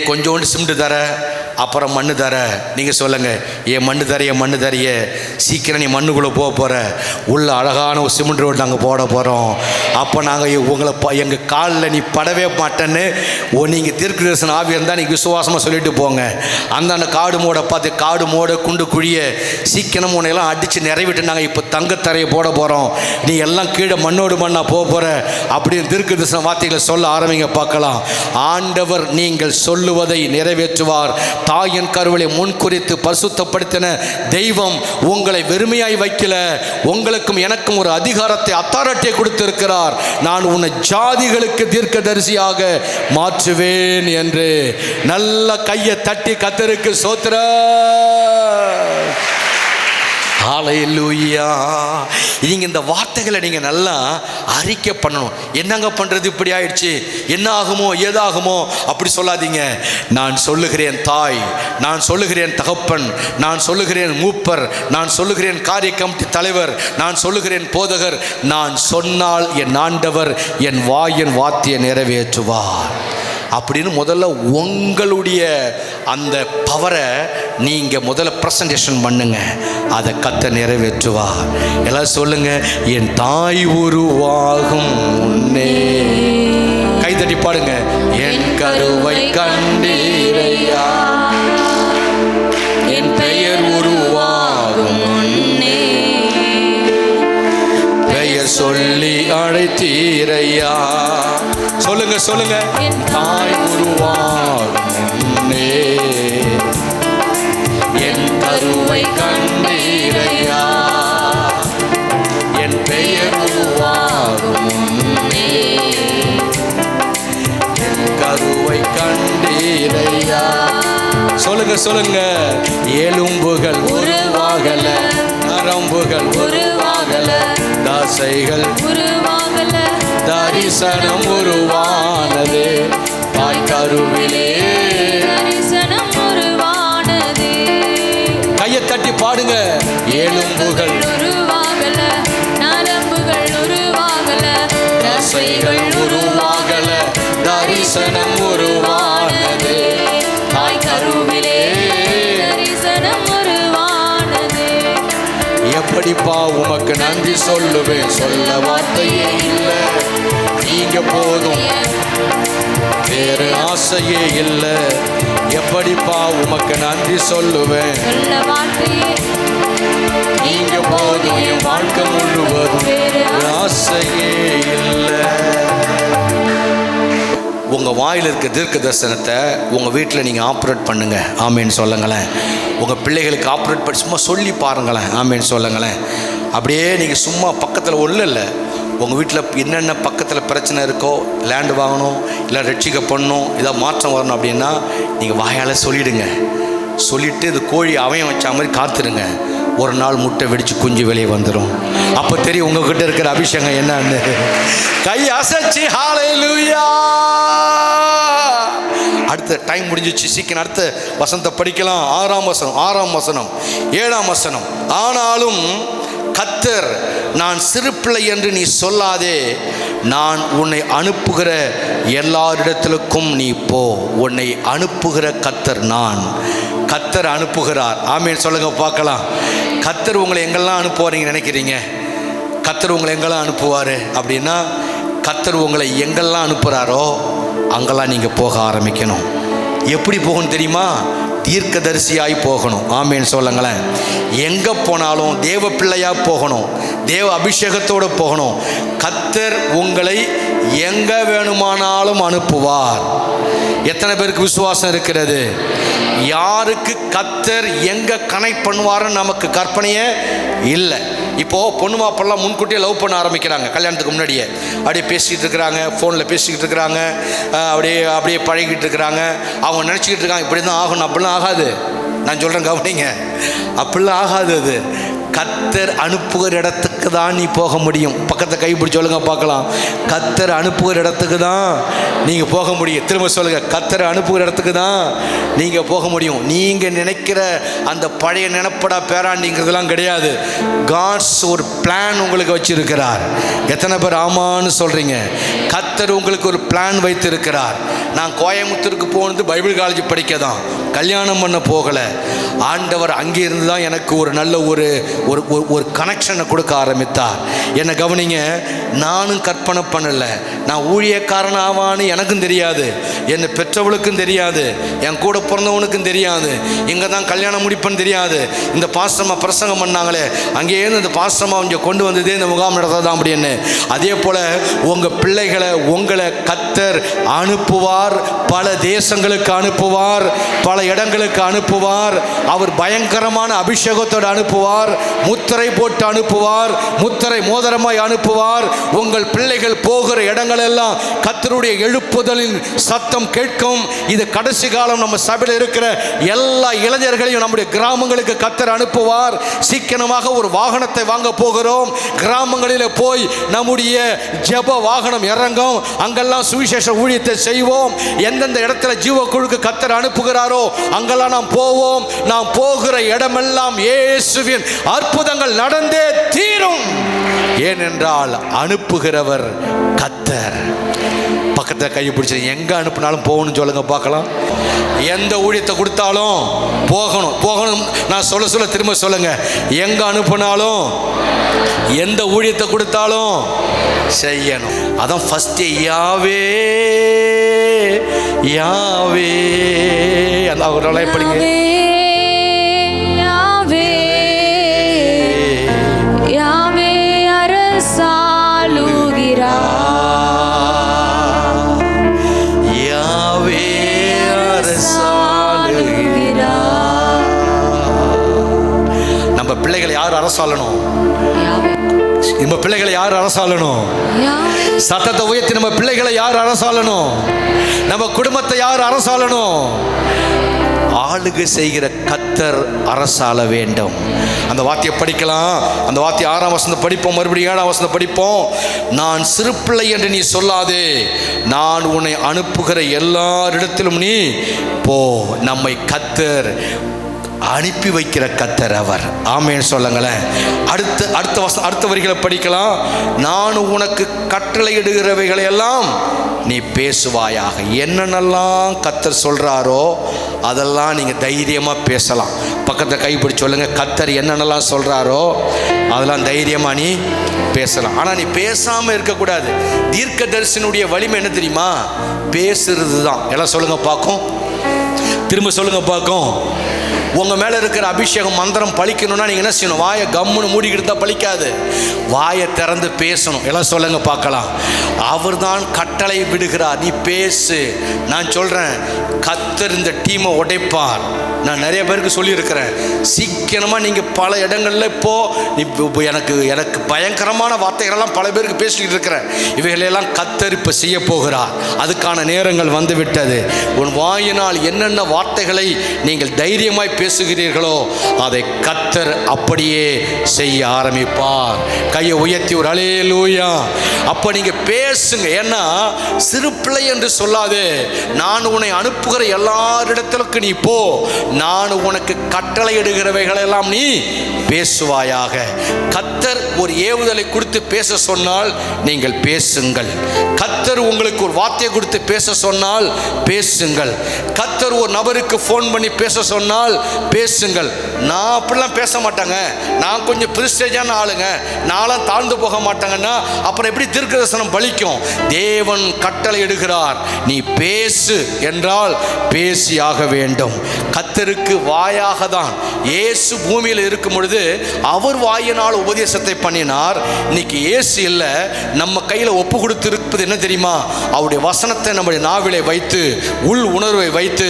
கொஞ்சோண்டு சிமெண்ட் தர, அப்புறம் மண்ணு தர. நீங்கள் சொல்லுங்கள், என் மண்ணு தரைய சீக்கிரம் நீ மண்ணுக்குள்ளே போக போகிற, உள்ள அழகான ஒரு சிமெண்ட் ரோடு நாங்கள் போட போகிறோம். அப்போ நாங்கள் உங்களை எங்கள் காலில் நீ படவே மாட்டேன்னு நீங்கள் தீர்க்கதரிசன ஆவி இருந்தால் நீங்கள் விசுவாசமாக சொல்லிட்டு போங்க. அந்த காடு மோடை பார்த்து, காடு மோடை குண்டு குழிய சீக்கிரம் உன்னையெல்லாம் அடித்து நிறைவிட்டு நாங்கள் இப்போ தங்கத்தரையை போட போகிறோம், நீ எல்லாம் கீழே மண்ணோடு மண்ணாக போக போகிற அப்படின்னு தீர்க்கதரிசன வார்த்தைகளை சொல்ல ஆரம்பிங்க பார்க்கலாம். ஆண்டவர் நீங்கள் சொல்லுவதை நிறைவேற்றுவார். தாயின் கருவிலை முன்குறித்து பரிசுத்தப்படுத்தின தெய்வம் உங்களை வெறுமையாய் வைக்கல. உங்களுக்கும் எனக்கும் ஒரு அதிகாரத்தை, அத்தாரிட்டியை கொடுத்திருக்கிறார். நான் உன்னை ஜாதிகளுக்கு தீர்க்கதரிசியாக மாற்றுவேன் என்று நல்ல கையை தட்டி கர்த்தருக்கு ஸ்தோத்திரம். ஹல்லேலூயா. நீங்கள் இந்த வார்த்தைகளை நீங்கள் நல்லா அறிக்கை பண்ணணும். என்னங்க பண்ணுறது, இப்படி ஆயிடுச்சு, என்ன ஆகுமோ ஏதாகுமோ அப்படி சொல்லாதீங்க. நான் சொல்லுகிறேன் தாய், நான் சொல்லுகிறேன் தகப்பன், நான் சொல்லுகிறேன் மூப்பர், நான் சொல்லுகிறேன் காரிய கமிட்டி தலைவர், நான் சொல்லுகிறேன் போதகர். நான் சொன்னால் என் ஆண்டவர் என் வாயின் வார்த்தையை நிறைவேற்றுவார் அப்படின்னு முதல்ல உங்களுடைய அந்த பவரை நீங்கள் முதல்ல ப்ரெசன்டேஷன் பண்ணுங்க. அதை கர்த்தர் நிறைவேற்றுவார். எல்லாம் சொல்லுங்க, என் தாய் உருவாகும் முன்னே. கைதட்டி பாடுங்க. என் கருவை கண்டீரையா, என் பெயர் உருவாகும் முன்னே, பெயர் சொல்லி அழைத்தீரையா. சொல்லுங்க சொல்லுங்க. என் தாய் உருவாகும் முன்னே, என் கருவை கண்டீரையா, என் பெயர் உருவாகும் முன்னே, என் கருவை கண்டீரையா. சொல்லுங்க சொல்லுங்க. எலும்புகள் உருவாகல, நரம்புகள் உருவாகல, தசைகள் உருவாகல, தரிசனம் உருவானது, தாய் கருவிலே தரிசனம் உருவானது. கையை தட்டி பாடுங்க. எலும்புகள் உருவாகல, நரம்புகள் உருவாகல, தசைகள் உருவாகல, தரிசனம் உருவானது, தாய் கருவிலே தரிசனம் உருவானது. எப்படிப்பா உமக்கு நன்றி சொல்லுவேன், சொல்ல வார்த்தையே இல்லை, நீங்க போதும் வேறு ஆசையே இல்லை. எப்படிப்பா உமக்கு நன்றி சொல்லுவேன், சொல்ல வார்த்தையே, நீங்க போதும் என் வாழ்க்கை முழுவதும் வேறு ஆசையே இல்லை. உங்கள் வாயில் இருக்க தீர்க்க தரிசனத்தை உங்கள் வீட்டில் நீங்கள் ஆப்ரேட் பண்ணுங்கள். ஆமேன்னு சொல்லுங்களேன். உங்கள் பிள்ளைகளுக்கு ஆப்ரேட் பண்ணி சும்மா சொல்லி பாருங்களேன். ஆமேன்னு சொல்லுங்களேன். அப்படியே நீங்கள் சும்மா பக்கத்தில் ஒன்றும் இல்லை, உங்கள் வீட்டில் என்னென்ன பக்கத்தில் பிரச்சனை இருக்கோ, லேண்டு வாங்கணும், இல்லை ரட்சிக்க பண்ணணும், இதாக மாற்றம் வரணும் அப்படின்னா நீங்கள் வாயால் சொல்லிவிடுங்க. சொல்லிவிட்டு இது கோழி அவயம் வச்ச மாதிரி காத்துருங்க. ஒரு நாள் முட்டை வெடித்து குஞ்சு வெளியே வந்துடும். அப்போ தெரியும் உங்ககிட்ட இருக்கிற அபிஷேகம் என்னன்னு. கை அசைச்சு ஹல்லேலூயா. அடுத்த டைம் முடிஞ்சிச்சு, சீக்கிரம் அடுத்த வசனத்தை படிக்கலாம். 6ஆம் வசனம் 7ஆம் வசனம். ஆனாலும் கர்த்தர், நான் சிறு பிள்ளை என்று நீ சொல்லாதே, நான் உன்னை அனுப்புகிற எல்லாரிடத்திற்கும் நீ போ. உன்னை அனுப்புகிற கர்த்தர் நான். கர்த்தர் அனுப்புகிறார். ஆமேன் சொல்லுங்க பார்க்கலாம். கர்த்தர் உங்களை எங்கெல்லாம் அனுப்புவார் நினைக்கிறீங்க? கர்த்தர் உங்களை எங்கெல்லாம் அனுப்புவார் அப்படின்னா, கர்த்தர் உங்களை எங்கெல்லாம் அனுப்புகிறாரோ அங்கெல்லாம் நீங்கள் போக ஆரம்பிக்கணும். எப்படி போகணும் தெரியுமா? தீர்க்கதரிசியாய் போகணும். ஆமேன்னு சொல்லுங்களேன். எங்கே போனாலும் தேவ பிள்ளையாக போகணும், தேவ அபிஷேகத்தோடு போகணும். கர்த்தர் உங்களை எங்கே வேணுமானாலும் அனுப்புவார். எத்தனை பேருக்கு விசுவாசம் இருக்கிறது? யாருக்கு கர்த்தர் எங்கே கனெக்ட் பண்ணுவாருன்னு நமக்கு கற்பனையே இல்லை. இப்போது பொண்ணு மாப்பிள்ளாம் முன்கூட்டியே லவ் பண்ண ஆரம்பிக்கிறாங்க. கல்யாணத்துக்கு முன்னாடியே அப்படியே பேசிக்கிட்டு இருக்கிறாங்க, ஃபோனில் பேசிக்கிட்டு இருக்கிறாங்க, அப்படியே பழகிட்டு இருக்கிறாங்க. அவங்க நினச்சிக்கிட்டு இருக்காங்க இப்படி தான் ஆகணும். அப்படிலாம் ஆகாது. நான் சொல்கிறேன் கவனிங்க, அப்படிலாம் ஆகாது. அது கர்த்தர் அனுப்புகிற இடத்துக்கு தான் நீ போக முடியும். பக்கத்தை கைப்பிடி சொல்லுங்க பார்க்கலாம். கர்த்தர் அனுப்புகிற இடத்துக்கு தான் நீங்கள் போக முடியும். திரும்ப சொல்லுங்கள், கர்த்தர் அனுப்புகிற இடத்துக்கு தான் நீங்கள் போக முடியும். நீங்கள் நினைக்கிற அந்த பழைய நினைப்படா பேராண்டிங்கிறதுலாம் கிடையாது. காட்ஸ் ஒரு பிளான் உங்களுக்கு வச்சிருக்கிறார். எத்தனை பேர் ஆமான்னு சொல்கிறீங்க? கர்த்தர் உங்களுக்கு ஒரு பிளான் வைத்திருக்கிறார். நான் கோயம்புத்தூருக்கு போனது பைபிள் காலேஜ் படிக்க தான், கல்யாணம் பண்ண போகலை. ஆண்டவர் அங்கே இருந்து தான் எனக்கு ஒரு நல்ல ஒரு கனெக்ஷனை கொடுக்க ஆரம்பித்தார். என்னை கவனிங்க, நானும் கற்பனை பண்ணலை. நான் ஊழியக்காரன் ஆவான்னு எனக்கும் தெரியாது, என்னை பெற்றவளுக்கும் தெரியாது, என் கூட பிறந்தவனுக்கும் தெரியாது, இங்கே தான் கல்யாணம் முடிப்பேன்னு தெரியாது. இந்த பாஸ்டர்மா பிரசங்கம் பண்ணாங்களே, அங்கேயிருந்து இந்த பாஸ்டர்மா இங்கே கொண்டு வந்ததே இந்த முகாம் நடத்த தான் அப்படின்னு. அதே போல் உங்கள் பிள்ளைகளை உங்களை கர்த்தர் அனுப்புவார். பல தேசங்களுக்கு அனுப்புவார், பல இடங்களுக்கு அனுப்புவார். அவர் பயங்கரமான அபிஷேகத்தோடு அனுப்புவார், முத்திரை போட்டு அனுப்புவார், முத்திரை மோதிரமாய் அனுப்புவார். உங்கள் பிள்ளைகள் போகிற இடங்கள் எல்லாம் கர்த்தருடைய எழுப்புதலின் சத்தம் கேட்கும். இது கடைசி காலம். நம்ம சபையில் இருக்கிற எல்லா இளைஞர்களையும் நம்முடைய கிராமங்களுக்கு கர்த்தர் அனுப்புவார். சீக்கிரமாக ஒரு வாகனத்தை வாங்க போகிறோம். கிராமங்களில் போய் நம்முடைய ஜெப வாகனம் இறங்கும். அங்கெல்லாம் சுவிசேஷ ஊழியத்தை செய்வோம். எந்தெந்த இடத்துல ஜீவ குழுக்கு கர்த்தர் அனுப்புகிறாரோ அங்கெல்லாம் நாம் போவோம். நாம் போகிற இடமெல்லாம் இயேசுவின் அற்புதங்கள் நடந்தே தீரும். ஏனென்றால் அனுப்புகிறவர் கர்த்தர். பக்கத்தை கையை பிடிச்சி எங்கே அனுப்புனாலும் போகணும்னு சொல்லுங்க பார்க்கலாம். எந்த ஊழியத்தை கொடுத்தாலும் போகணும். நான் சொல்ல திரும்ப சொல்லுங்க, எங்கே அனுப்புனாலும் எந்த ஊழியத்தை கொடுத்தாலும் செய்யணும். அதான் ஃபர்ஸ்ட் யாவே யாவே அந்த அவரோட படிங்க. யாவே அரசாளுகிறார். யாவே அரசாளுகிறார். நம்ம பிள்ளைகளை யார் அரசாளணும்? நம்ம பிள்ளைகளை யார் அரசாளணும்? சத்தத்தை உயர்த்தி நம்ம பிள்ளைகளை யார் அரசாளணும்? நம்ம குடும்பத்தை யார் அரசாளணும்? ஆளுகை செய்கிற கர்த்தர் அரசாள வேண்டும். அந்த வார்த்தையை படிக்கலாம். அந்த வார்த்தையை 6ஆம் வசனத்தை படிப்போம், மறுபடியும் 7ஆம் வசனத்தை படிப்போம். நான் சிறு பிள்ளை என்று நீ சொல்லாதே, நான் உன்னை அனுப்புகிற எல்லாரிடத்திலும் நீ போ. நம்மை கர்த்தர் அனுப்பி வைக்கிற கர்த்தர் அவர். ஆமென் சொல்லுங்களேன். அடுத்த வரிகளை படிக்கலாம். நான் உனக்கு கட்டளையிடுகிறவைகளை எல்லாம் நீ பேசுவாயாக. என்னென்னலாம் கர்த்தர் சொல்கிறாரோ அதெல்லாம் நீங்கள் தைரியமாக பேசலாம். பக்கத்தை கைப்பிடி சொல்லுங்க, கர்த்தர் என்னென்னலாம் சொல்கிறாரோ அதெல்லாம் தைரியமாக நீ பேசலாம். ஆனால் நீ பேசாமல் இருக்கக்கூடாது. தீர்க்கதரிசனுடைய வலிமை என்ன தெரியுமா? பேசுறது தான். எல்லாம் சொல்லுங்க பார்க்கும், திரும்ப சொல்லுங்க பார்க்கும். உங்கள் மேலே இருக்கிற அபிஷேகம் மந்திரம் பழிக்கணும்னா நீங்கள் என்ன செய்யணும்? வாயை கம்முன்னு மூடிக்கிட்டு தான் பழிக்காது, வாயை திறந்து பேசணும். எல்லாம் சொல்லுங்க பார்க்கலாம். அவர் தான் கட்டளை விடுகிறார், நீ பேசு. நான் சொல்கிறேன், கர்த்தர் இந்த டீமை உடைப்பார். நான் நிறைய பேருக்கு சொல்லியிருக்கிறேன். சீக்கிரமாக நீங்கள் பல இடங்களில் இப்போது எனக்கு பயங்கரமான வார்த்தைகளெல்லாம் பல பேருக்கு பேசிக்கிட்டு இருக்கிறேன். இவைகளெல்லாம் கர்த்தர் இப்போ செய்ய போகிறார். அதுக்கான நேரங்கள் வந்து விட்டது. உன் வாயினால் என்னென்ன வார்த்தைகளை நீங்கள் தைரியமாய் பேசுகிறீர்களோ அதை கர்த்தர் அப்படியே செய்ய ஆரம்பிப்பார். கையை உயர்த்தி ஒரு அல்லேலூயா. அப்போ நீங்கள் பேசுங்க. ஏன்னா சிறு பிள்ளை என்று சொல்லாதே, நான் உன்னை அனுப்புகிற எல்லாரிடத்திற்கு நீ போ, நான் உனக்கு கட்டளையிடுகிறவைகளெல்லாம் நீ பேசுவாயாக. கர்த்தர் ஒரு ஏவுதலை கொடுத்து பேச சொன்னால் நீங்கள் பேசுங்கள். கர்த்தர் உங்களுக்கு ஒரு வார்த்தையை கொடுத்து பேச சொன்னால் பேசுங்கள். கர்த்தர் ஒரு நபருக்கு ஃபோன் பண்ணி பேச சொன்னால் பேசுங்கள். நான் அப்படிலாம் பேச மாட்டாங்க, நான் கொஞ்சம் பிரிஸ்டேஜான ஆளுங்க, நான்லாம் தாழ்ந்து போக மாட்டாங்கன்னா அப்புறம் எப்படி தீர்க்கதரிசனம் பலிக்கும்? தேவன் கட்டளை இடுகிறார், நீ பேசு என்றால் பேசியாக வேண்டும். கர்த்தருக்கு வாயாக தான். இயேசு பூமியில் இருக்கும் பொழுது அவர் வாயினால் உபதேசத்தை பண்ணினார். இன்னைக்கு இயேசு இல்லை, நம்ம கையில் ஒப்பு கொடுத்து இருப்பது என்ன தெரியுமா? அவருடைய வசனத்தை நம்முடைய நாவிலே வைத்து, உள் உணர்வை வைத்து,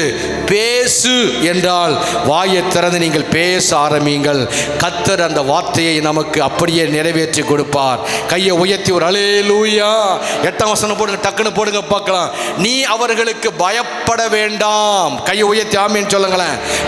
பேசு என்றால் வாயை திறந்து நீங்கள் பேச ஆரம்பியுங்கள். கர்த்தர் அந்த வார்த்தையை நமக்கு அப்படியே நிறைவேற்றி கொடுப்பார். கையை உயர்த்தி ஒரு அல்லேலூயா. 8ஆம் வசனம் போடுங்க, டக்குன்னு போடுங்க பார்க்கலாம். நீ அவர்களுக்கு பயப்பட வேண்டாம். கையை உயர்த்தி ஆமீன் சொல்லுங்களேன்.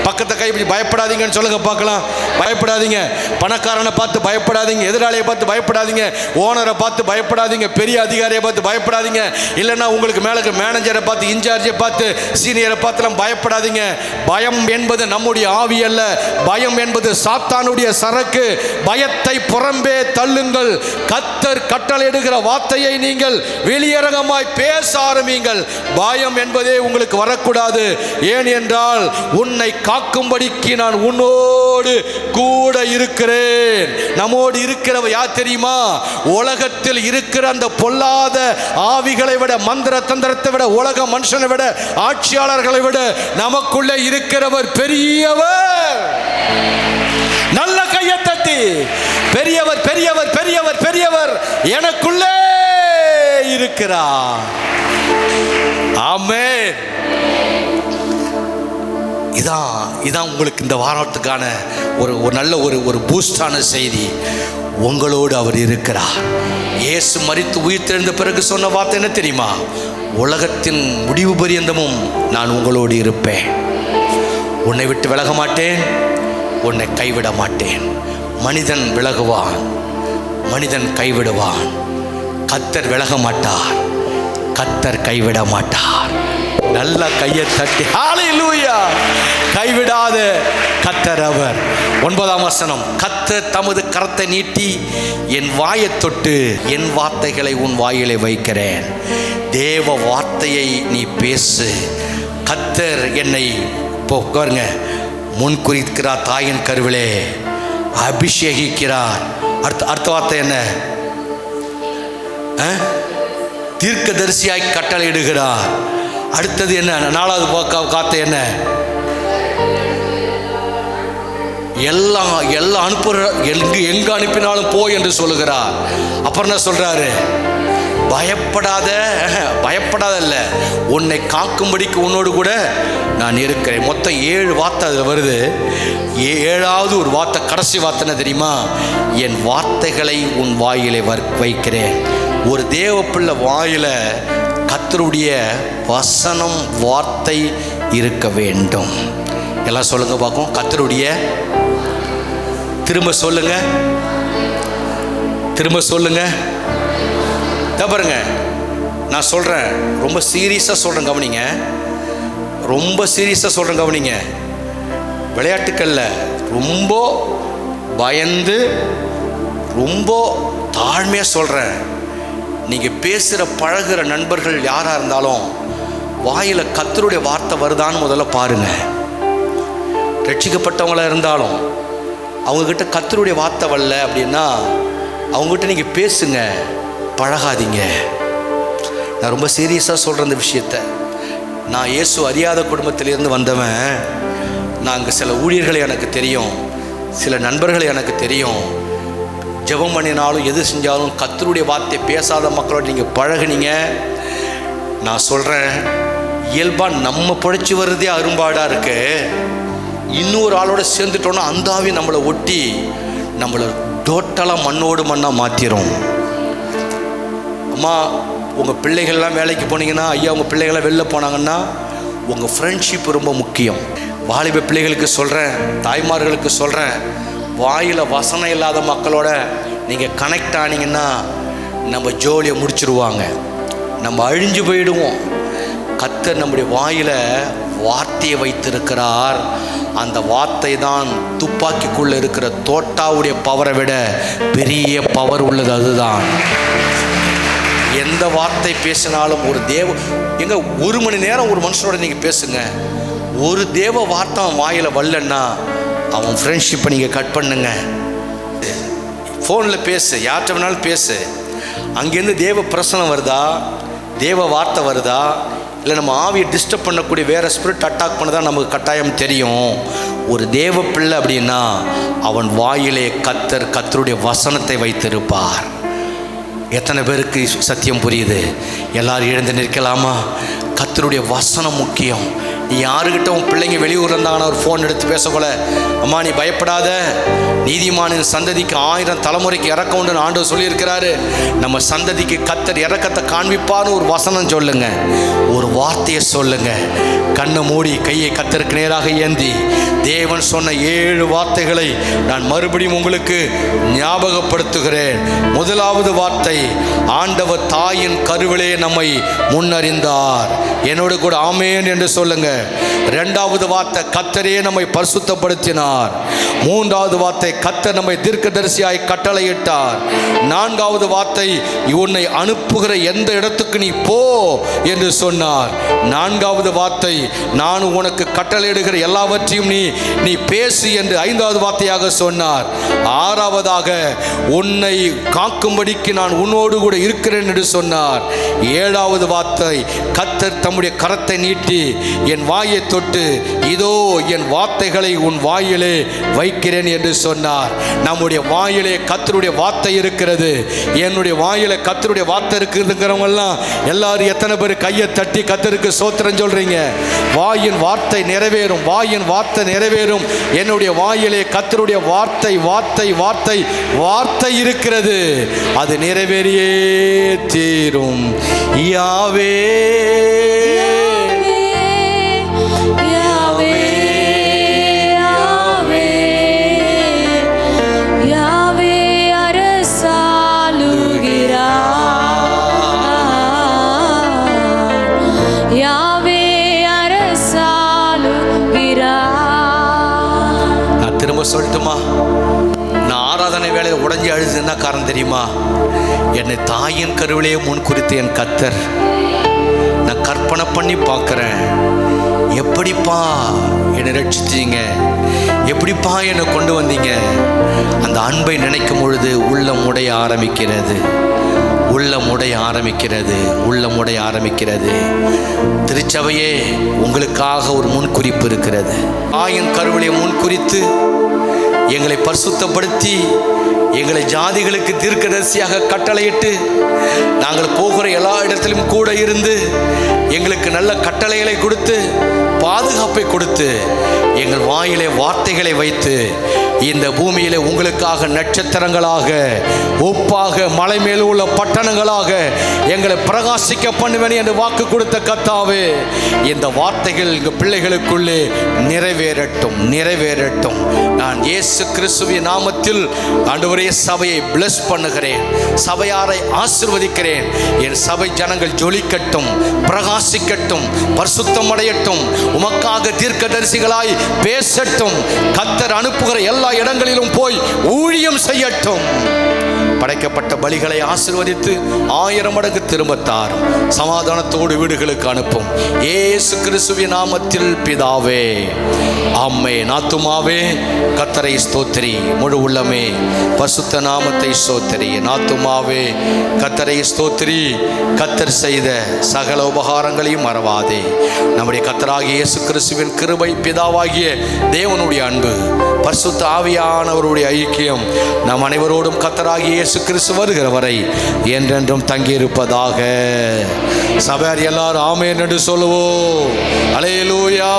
பக்கத்தை கைப்பிடி பயப்படாதீங்கன்னு சொல்லுங்க பார்க்கலாம். பயப்படாதீங்க. பணக்காரனை பார்த்து பயப்படாதீங்க, எதிராளியை பார்த்து பயப்படாதீங்க, ஓனரை பார்த்து பயப்படாதீங்க, பெரிய அதிகாரியை பார்த்து பயப்படாதீங்க, இல்லைன்னா உங்களுக்கு மேலே மேனேஜரை பார்த்து, இன்சார்ஜை பார்த்து, சீனியரை பார்த்துலாம் பயப்படாதீங்க. பயம் என்பது நம்முடைய ஆவி அல்ல. பயம் என்பது சாத்தானுடைய சரக்கு. பயத்தை புறம்பே தள்ளுங்கள். கர்த்தர் கட்டளையிடுகிற வார்த்தையை நீங்கள் வெளியரங்கமாய் பேச ஆரம்பியுங்கள். பயம் என்பதே உங்களுக்கு வரக்கூடாது. ஏன் என்றால் உன்னை காக்கும்படிக்கு நான் உன்னோடு கூட இருக்கிறேன். நம்மோடு இருக்கிறவர் யார் தெரியுமா? உலகத்தில் இருக்கிற அந்த பொல்லாத ஆவிகளை விட, மந்திர தந்திரத்தை விட, உலக மனுஷனை விட, ஆட்சியாளர்களை விட நமக்குள்ளே இருக்கிறவர் பெரியவர். நல்ல கையை தட்டி பெரியவர் பெரியவர் பெரியவர் பெரியவர் எனக்குள்ளே இருக்கிறார். ஆமென். இதான் உங்களுக்கு இந்த வாரத்துக்கான ஒரு நல்ல ஒரு பூஸ்டான செய்தி. உங்களோடு அவர் இருக்கிறார். இயேசு மரித்து உயிர்த்தெழுந்த பிறகு சொன்ன வார்த்தை என்ன தெரியுமா? உலகத்தின் முடிவு பரியந்தமும் நான் உங்களோடு இருப்பேன். உன்னை விட்டு விலக மாட்டேன், உன்னை கைவிட மாட்டேன். மனிதன் விலகுவான், மனிதன் கைவிடுவான். கர்த்தர் விலக மாட்டார், கர்த்தர் கைவிட மாட்டார். நல்ல கையை தட்டி ஹல்லேலூயா. கைவிடாத கர்த்தர் அவர். 9ஆம் வசனம், கர்த்தர் தமது கரத்தை நீட்டி என் வாயை தொட்டு என் வார்த்தைகளை உன் வாயிலே வைக்கிறேன். தேவ வார்த்தையை நீ பேசு. கர்த்தர் என்னை பாருங்க முன்குறிக்கிறார், தாயின் கருவிலே அபிஷேகிக்கிறார். அடுத்த வார்த்தை என்ன? தீர்க்கதரிசியாய் கட்டளையிடுகிறார். அடுத்தது என்ன? 4வது வார்த்தை என்ன? எல்லாம் அனுப்புற, எங்க அனுப்பினாலும் போ என்று சொல்லுகிறார். அப்புறம் என்ன சொல்றாரு? பயப்படாத இல்ல, உன்னை காக்கும்படிக்கு உன்னோடு கூட நான் இருக்கிறேன். மொத்தம் 7 வார்த்தை அதில் வருது. 7வது ஒரு வார்த்தை, கடைசி வார்த்தை என்ன தெரியுமா? என் வார்த்தைகளை உன் வாயிலே வைக்கிறேன். ஒரு தேவ பிள்ளை வாயில கர்த்தருடைய வசனம், வார்த்தை இருக்க வேண்டும். எல்லாம் சொல்லுங்க பார்ப்போம். கர்த்தருடைய, திரும்ப சொல்லுங்க. பாருங்க, நான் சொல்றேன், ரொம்ப சீரியஸா சொல்றேன், கவனிங்க. ரொம்ப சீரியஸா சொல்றேன், கவனிங்க. விளையாட்டுக்கல்ல, ரொம்ப பயந்து, ரொம்ப தாழ்மையா சொல்றேன். நீங்க பேசுற பழகுற நண்பர்கள் யாரா இருந்தாலும் வாயில கர்த்தருடைய வார்த்தை வருதான்னு முதல்ல பாருங்க. ரட்சிக்கப்பட்டவங்களா இருந்தாலும் அவங்கக்கிட்ட கர்த்தருடைய வார்த்தை வரல அப்படின்னா அவங்ககிட்ட நீங்கள் பேசுங்க, பழகாதீங்க. நான் ரொம்ப சீரியஸாக சொல்கிறேன் இந்த விஷயத்தை. நான் இயேசு அறியாத குடும்பத்திலேருந்து வந்தவன். நான் அங்கே சில ஊழியர்களை எனக்கு தெரியும், சில நண்பர்களை எனக்கு தெரியும். ஜெபம் பண்ணினாலும் எது செஞ்சாலும் கர்த்தருடைய வார்த்தை பேசாத மக்களோட நீங்கள் பழகுனீங்க. நான் சொல்கிறேன், இயல்பாக நம்ம பிழைச்சி வர்றதே அரும்பாடாக இருக்கு. இன்னொரு ஆளோட சேர்ந்துட்டோன்னா அந்த ஆவி நம்மளை ஒட்டி நம்மளை டோட்டலாக மண்ணோடு மண்ணாக மாற்றிடும். அம்மா, உங்கள் பிள்ளைகள்லாம் வேலைக்கு போனீங்கன்னா, ஐயா உங்கள் பிள்ளைகள்லாம் வெளில போனாங்கன்னா உங்கள் ஃப்ரெண்ட்ஷிப் ரொம்ப முக்கியம். வாலிப பிள்ளைகளுக்கு சொல்கிறேன், தாய்மார்களுக்கு சொல்கிறேன், வாயில் வசனம் இல்லாத மக்களோட நீங்கள் கனெக்ட் ஆனீங்கன்னா நம்ம ஜோலியை முடிச்சிருவாங்க, நம்ம அழிஞ்சு போயிடுவோம். கர்த்தர் நம்முடைய வாயில் வார்த்தையை வைத்திருக்கிறார். அந்த வார்த்தை தான் துப்பாக்கிக்குள்ளே இருக்கிற தோட்டாவுடைய பவரை விட பெரிய பவர் உள்ளது. அதுதான் எந்த வார்த்தை பேசினாலும் ஒரு ஒரு மணி நேரம் ஒரு மனுஷனோட நீங்கள் பேசுங்க, ஒரு தேவ வார்த்தை அவன் வாயில் வரலன்னா அவன் ஃப்ரெண்ட்ஷிப்பை நீங்கள் கட் பண்ணுங்க. ஃபோனில் பேசு, யார்கிட்ட வேணாலும் பேசு. அங்கேருந்து தேவ பிரசனம் வருதா, தேவ வார்த்தை வருதா, இல்லை நம்ம ஆவியை டிஸ்டர்ப் பண்ணக்கூடிய வேறு ஸ்பிரிட் அட்டாக் பண்ணதான் நமக்கு கட்டாயம் தெரியும். ஒரு தேவ பிள்ளை அப்படின்னா அவன் வாயிலே கர்த்தருடைய வசனத்தை வைத்திருப்பார். எத்தனை பேருக்கு சத்தியம் புரியுது? எல்லாரும் எழுந்து நிற்கலாமா? கர்த்தருடைய வசனம் முக்கியம். நீ யாருக்கிட்ட உன் பிள்ளைங்க வெளியூர் இருந்தாங்கன்னா ஒரு ஃபோன் எடுத்து பேசக்கூட, அம்மா நீ பயப்படாத, நீதிமானின் சந்ததிக்கு 1000 தலைமுறைக்கு இறக்க உண்டுன்னு ஆண்டவர் சொல்லியிருக்கிறாரு. நம்ம சந்ததிக்கு கர்த்தர் இறக்கத்தை காண்பிப்பார்னு ஒரு வசனம் சொல்லுங்க, ஒரு வார்த்தையை சொல்லுங்க. கண்ணை மூடி கையை கர்த்தருக்கு நேராக ஏந்தி தேவன் சொன்ன 7 வார்த்தைகளை நான் மறுபடியும் உங்களுக்கு ஞாபகப்படுத்துகிறேன். முதலாவது வார்த்தை, ஆண்டவர் தாயின் கருவிலே நம்மை முன்னறிந்தார். என்னோடு கூட ஆமேன் என்று சொல்லுங்க. இரண்டாவது வார்த்தை, கர்த்தரே நம்மை பரிசுத்தப்படுத்தினார். மூன்றாவது வார்த்தை, கர்த்தர் நம்மை தீர்க்கதரிசியாய் கட்டளையிட்டார். நான்காவது வார்த்தை, உன்னை அனுப்புகிற எந்த இடத்துக்கு நீ போ என்று சொன்னார். நான்காவது வார்த்தை, நான் உனக்கு கட்டளையிடுகிற எல்லாவற்றையும் நீ பேசு என்று 5வது வார்த்தையாக சொன்னார். ஆறாவதாக, உன்னை காக்கும்படிக்கு நான் உன்னோடு கூட இருக்கிறேன் என்று சொன்னார். 7வது வார்த்தை, கர்த்தர் தம்முடைய கரத்தை நீட்டி என் வாயை தொட்டு இதோ என் வார்த்தைகளை உன் வாயிலே வைக்கிறேன் என்று சொன்னார். நம்முடைய வாயிலே கர்த்தருடைய வார்த்தை இருக்கிறது. என்னுடைய வாயிலே கர்த்தருடைய வார்த்தை இருக்குதுங்கிறவங்கெல்லாம் எல்லாரும் எத்தனை பேர் கையை தட்டி கர்த்தருக்கு ஸ்தோத்திரம் சொல்றீங்க? வாயின் வார்த்தை நிறைவேறும், வாயின் வார்த்தை நிறைவேறும். என்னுடைய வாயிலே கர்த்தருடைய வார்த்தை வார்த்தை வார்த்தை வார்த்தை இருக்கிறது. அது நிறைவேறியே தீரும். யாவே சொல்லட்டுமா? நான் ஆராதனை வேலையில் உடஞ்சி அழுது என்ன காரணம் தெரியுமா? என்னை தாயின் கருவிலே முன் குறித்து என் கர்த்தர் நான் கற்பனை பண்ணி பார்க்குறேன். எப்படிப்பா என்னை ரட்சித்தீங்க, எப்படிப்பா என்னை கொண்டு வந்தீங்க. அந்த அன்பை நினைக்கும் பொழுது உள்ளம் உடைய ஆரம்பிக்கிறது, உள்ளம் உடைய ஆரம்பிக்கிறது, உள்ளம் உடைய ஆரம்பிக்கிறது. திருச்சபையே, உங்களுக்காக ஒரு முன்குறிப்பு இருக்கிறது. தாயின் கருவிலே முன்குறித்து எங்களை பரிசுத்தப்படுத்தி எங்களை ஜாதிகளுக்கு தீர்க்கதரிசியாக கட்டளையிட்டு நாங்கள் போகிற எல்லா இடத்திலும் கூட இருந்து எங்களுக்கு நல்ல கட்டளைகளை கொடுத்து பாதுகாப்பை கொடுத்து எங்கள் வாயிலே வார்த்தைகளை வைத்து இந்த பூமியிலே உங்களுக்காக நட்சத்திரங்களாக உப்பாக மலை மேல் உள்ள பட்டணங்களாக எங்களை பிரகாசிக்க பண்ணுவேன் என்று வாக்கு கொடுத்த கர்த்தாவே, இந்த வார்த்தைகள் எங்கள் பிள்ளைகளுக்குள்ளே நிறைவேறட்டும் நிறைவேறட்டும். நான் இயேசு கிறிஸ்துவின் நாமத்தில் ஆண்டவரே சபையை பிளஸ் பண்ணுகிறேன், சபையாரை ஆசீர்வதிக்கிறேன். என் சபை ஜனங்கள் ஜொலிக்கட்டும், பிரகாசிக்கட்டும், பரிசுத்தம் அடையட்டும், உமக்காக தீர்க்கதரிசிகளாய் பேசட்டும். கர்த்தர் அனுப்புகிற எல்லா இடங்களிலும் போய் ஊழியம் செய்யட்டும். படைக்கப்பட்ட பலிகளை ஆசீர்வதித்து 1000 மடங்கு திரும்பத்தார் சமாதானத்தோடு வீடுகளுக்கு அனுப்பும். இயேசு கிறிஸ்துவின் நாமத்தில் பிதாவே, ஆமென். ஆத்துமாவே கர்த்தரை ஸ்தோத்திரி, முழு உள்ளமே பரிசுத்த நாமத்தை ஸ்தோத்திரி. ஆத்துமாவே கர்த்தரை ஸ்தோத்திரி, கர்த்தர் செய்த சகல உபகாரங்களையும் மறவாதே. நம்முடைய கர்த்தராகிய இயேசு கிறிஸ்துவின் கிருபை, பிதாவாகிய தேவனுடைய அன்பு, பரிசுத்த ஆவியானவருடைய ஐக்கியம் நம் அனைவரோடும் கர்த்தராகிய இயேசு கிறிஸ்து வருகிற வரை என்றென்றும் தங்கியிருப்பதாக. சபையார் எல்லாரும் ஆமென் என்று சொல்லுவோம். அல்லேலூயா.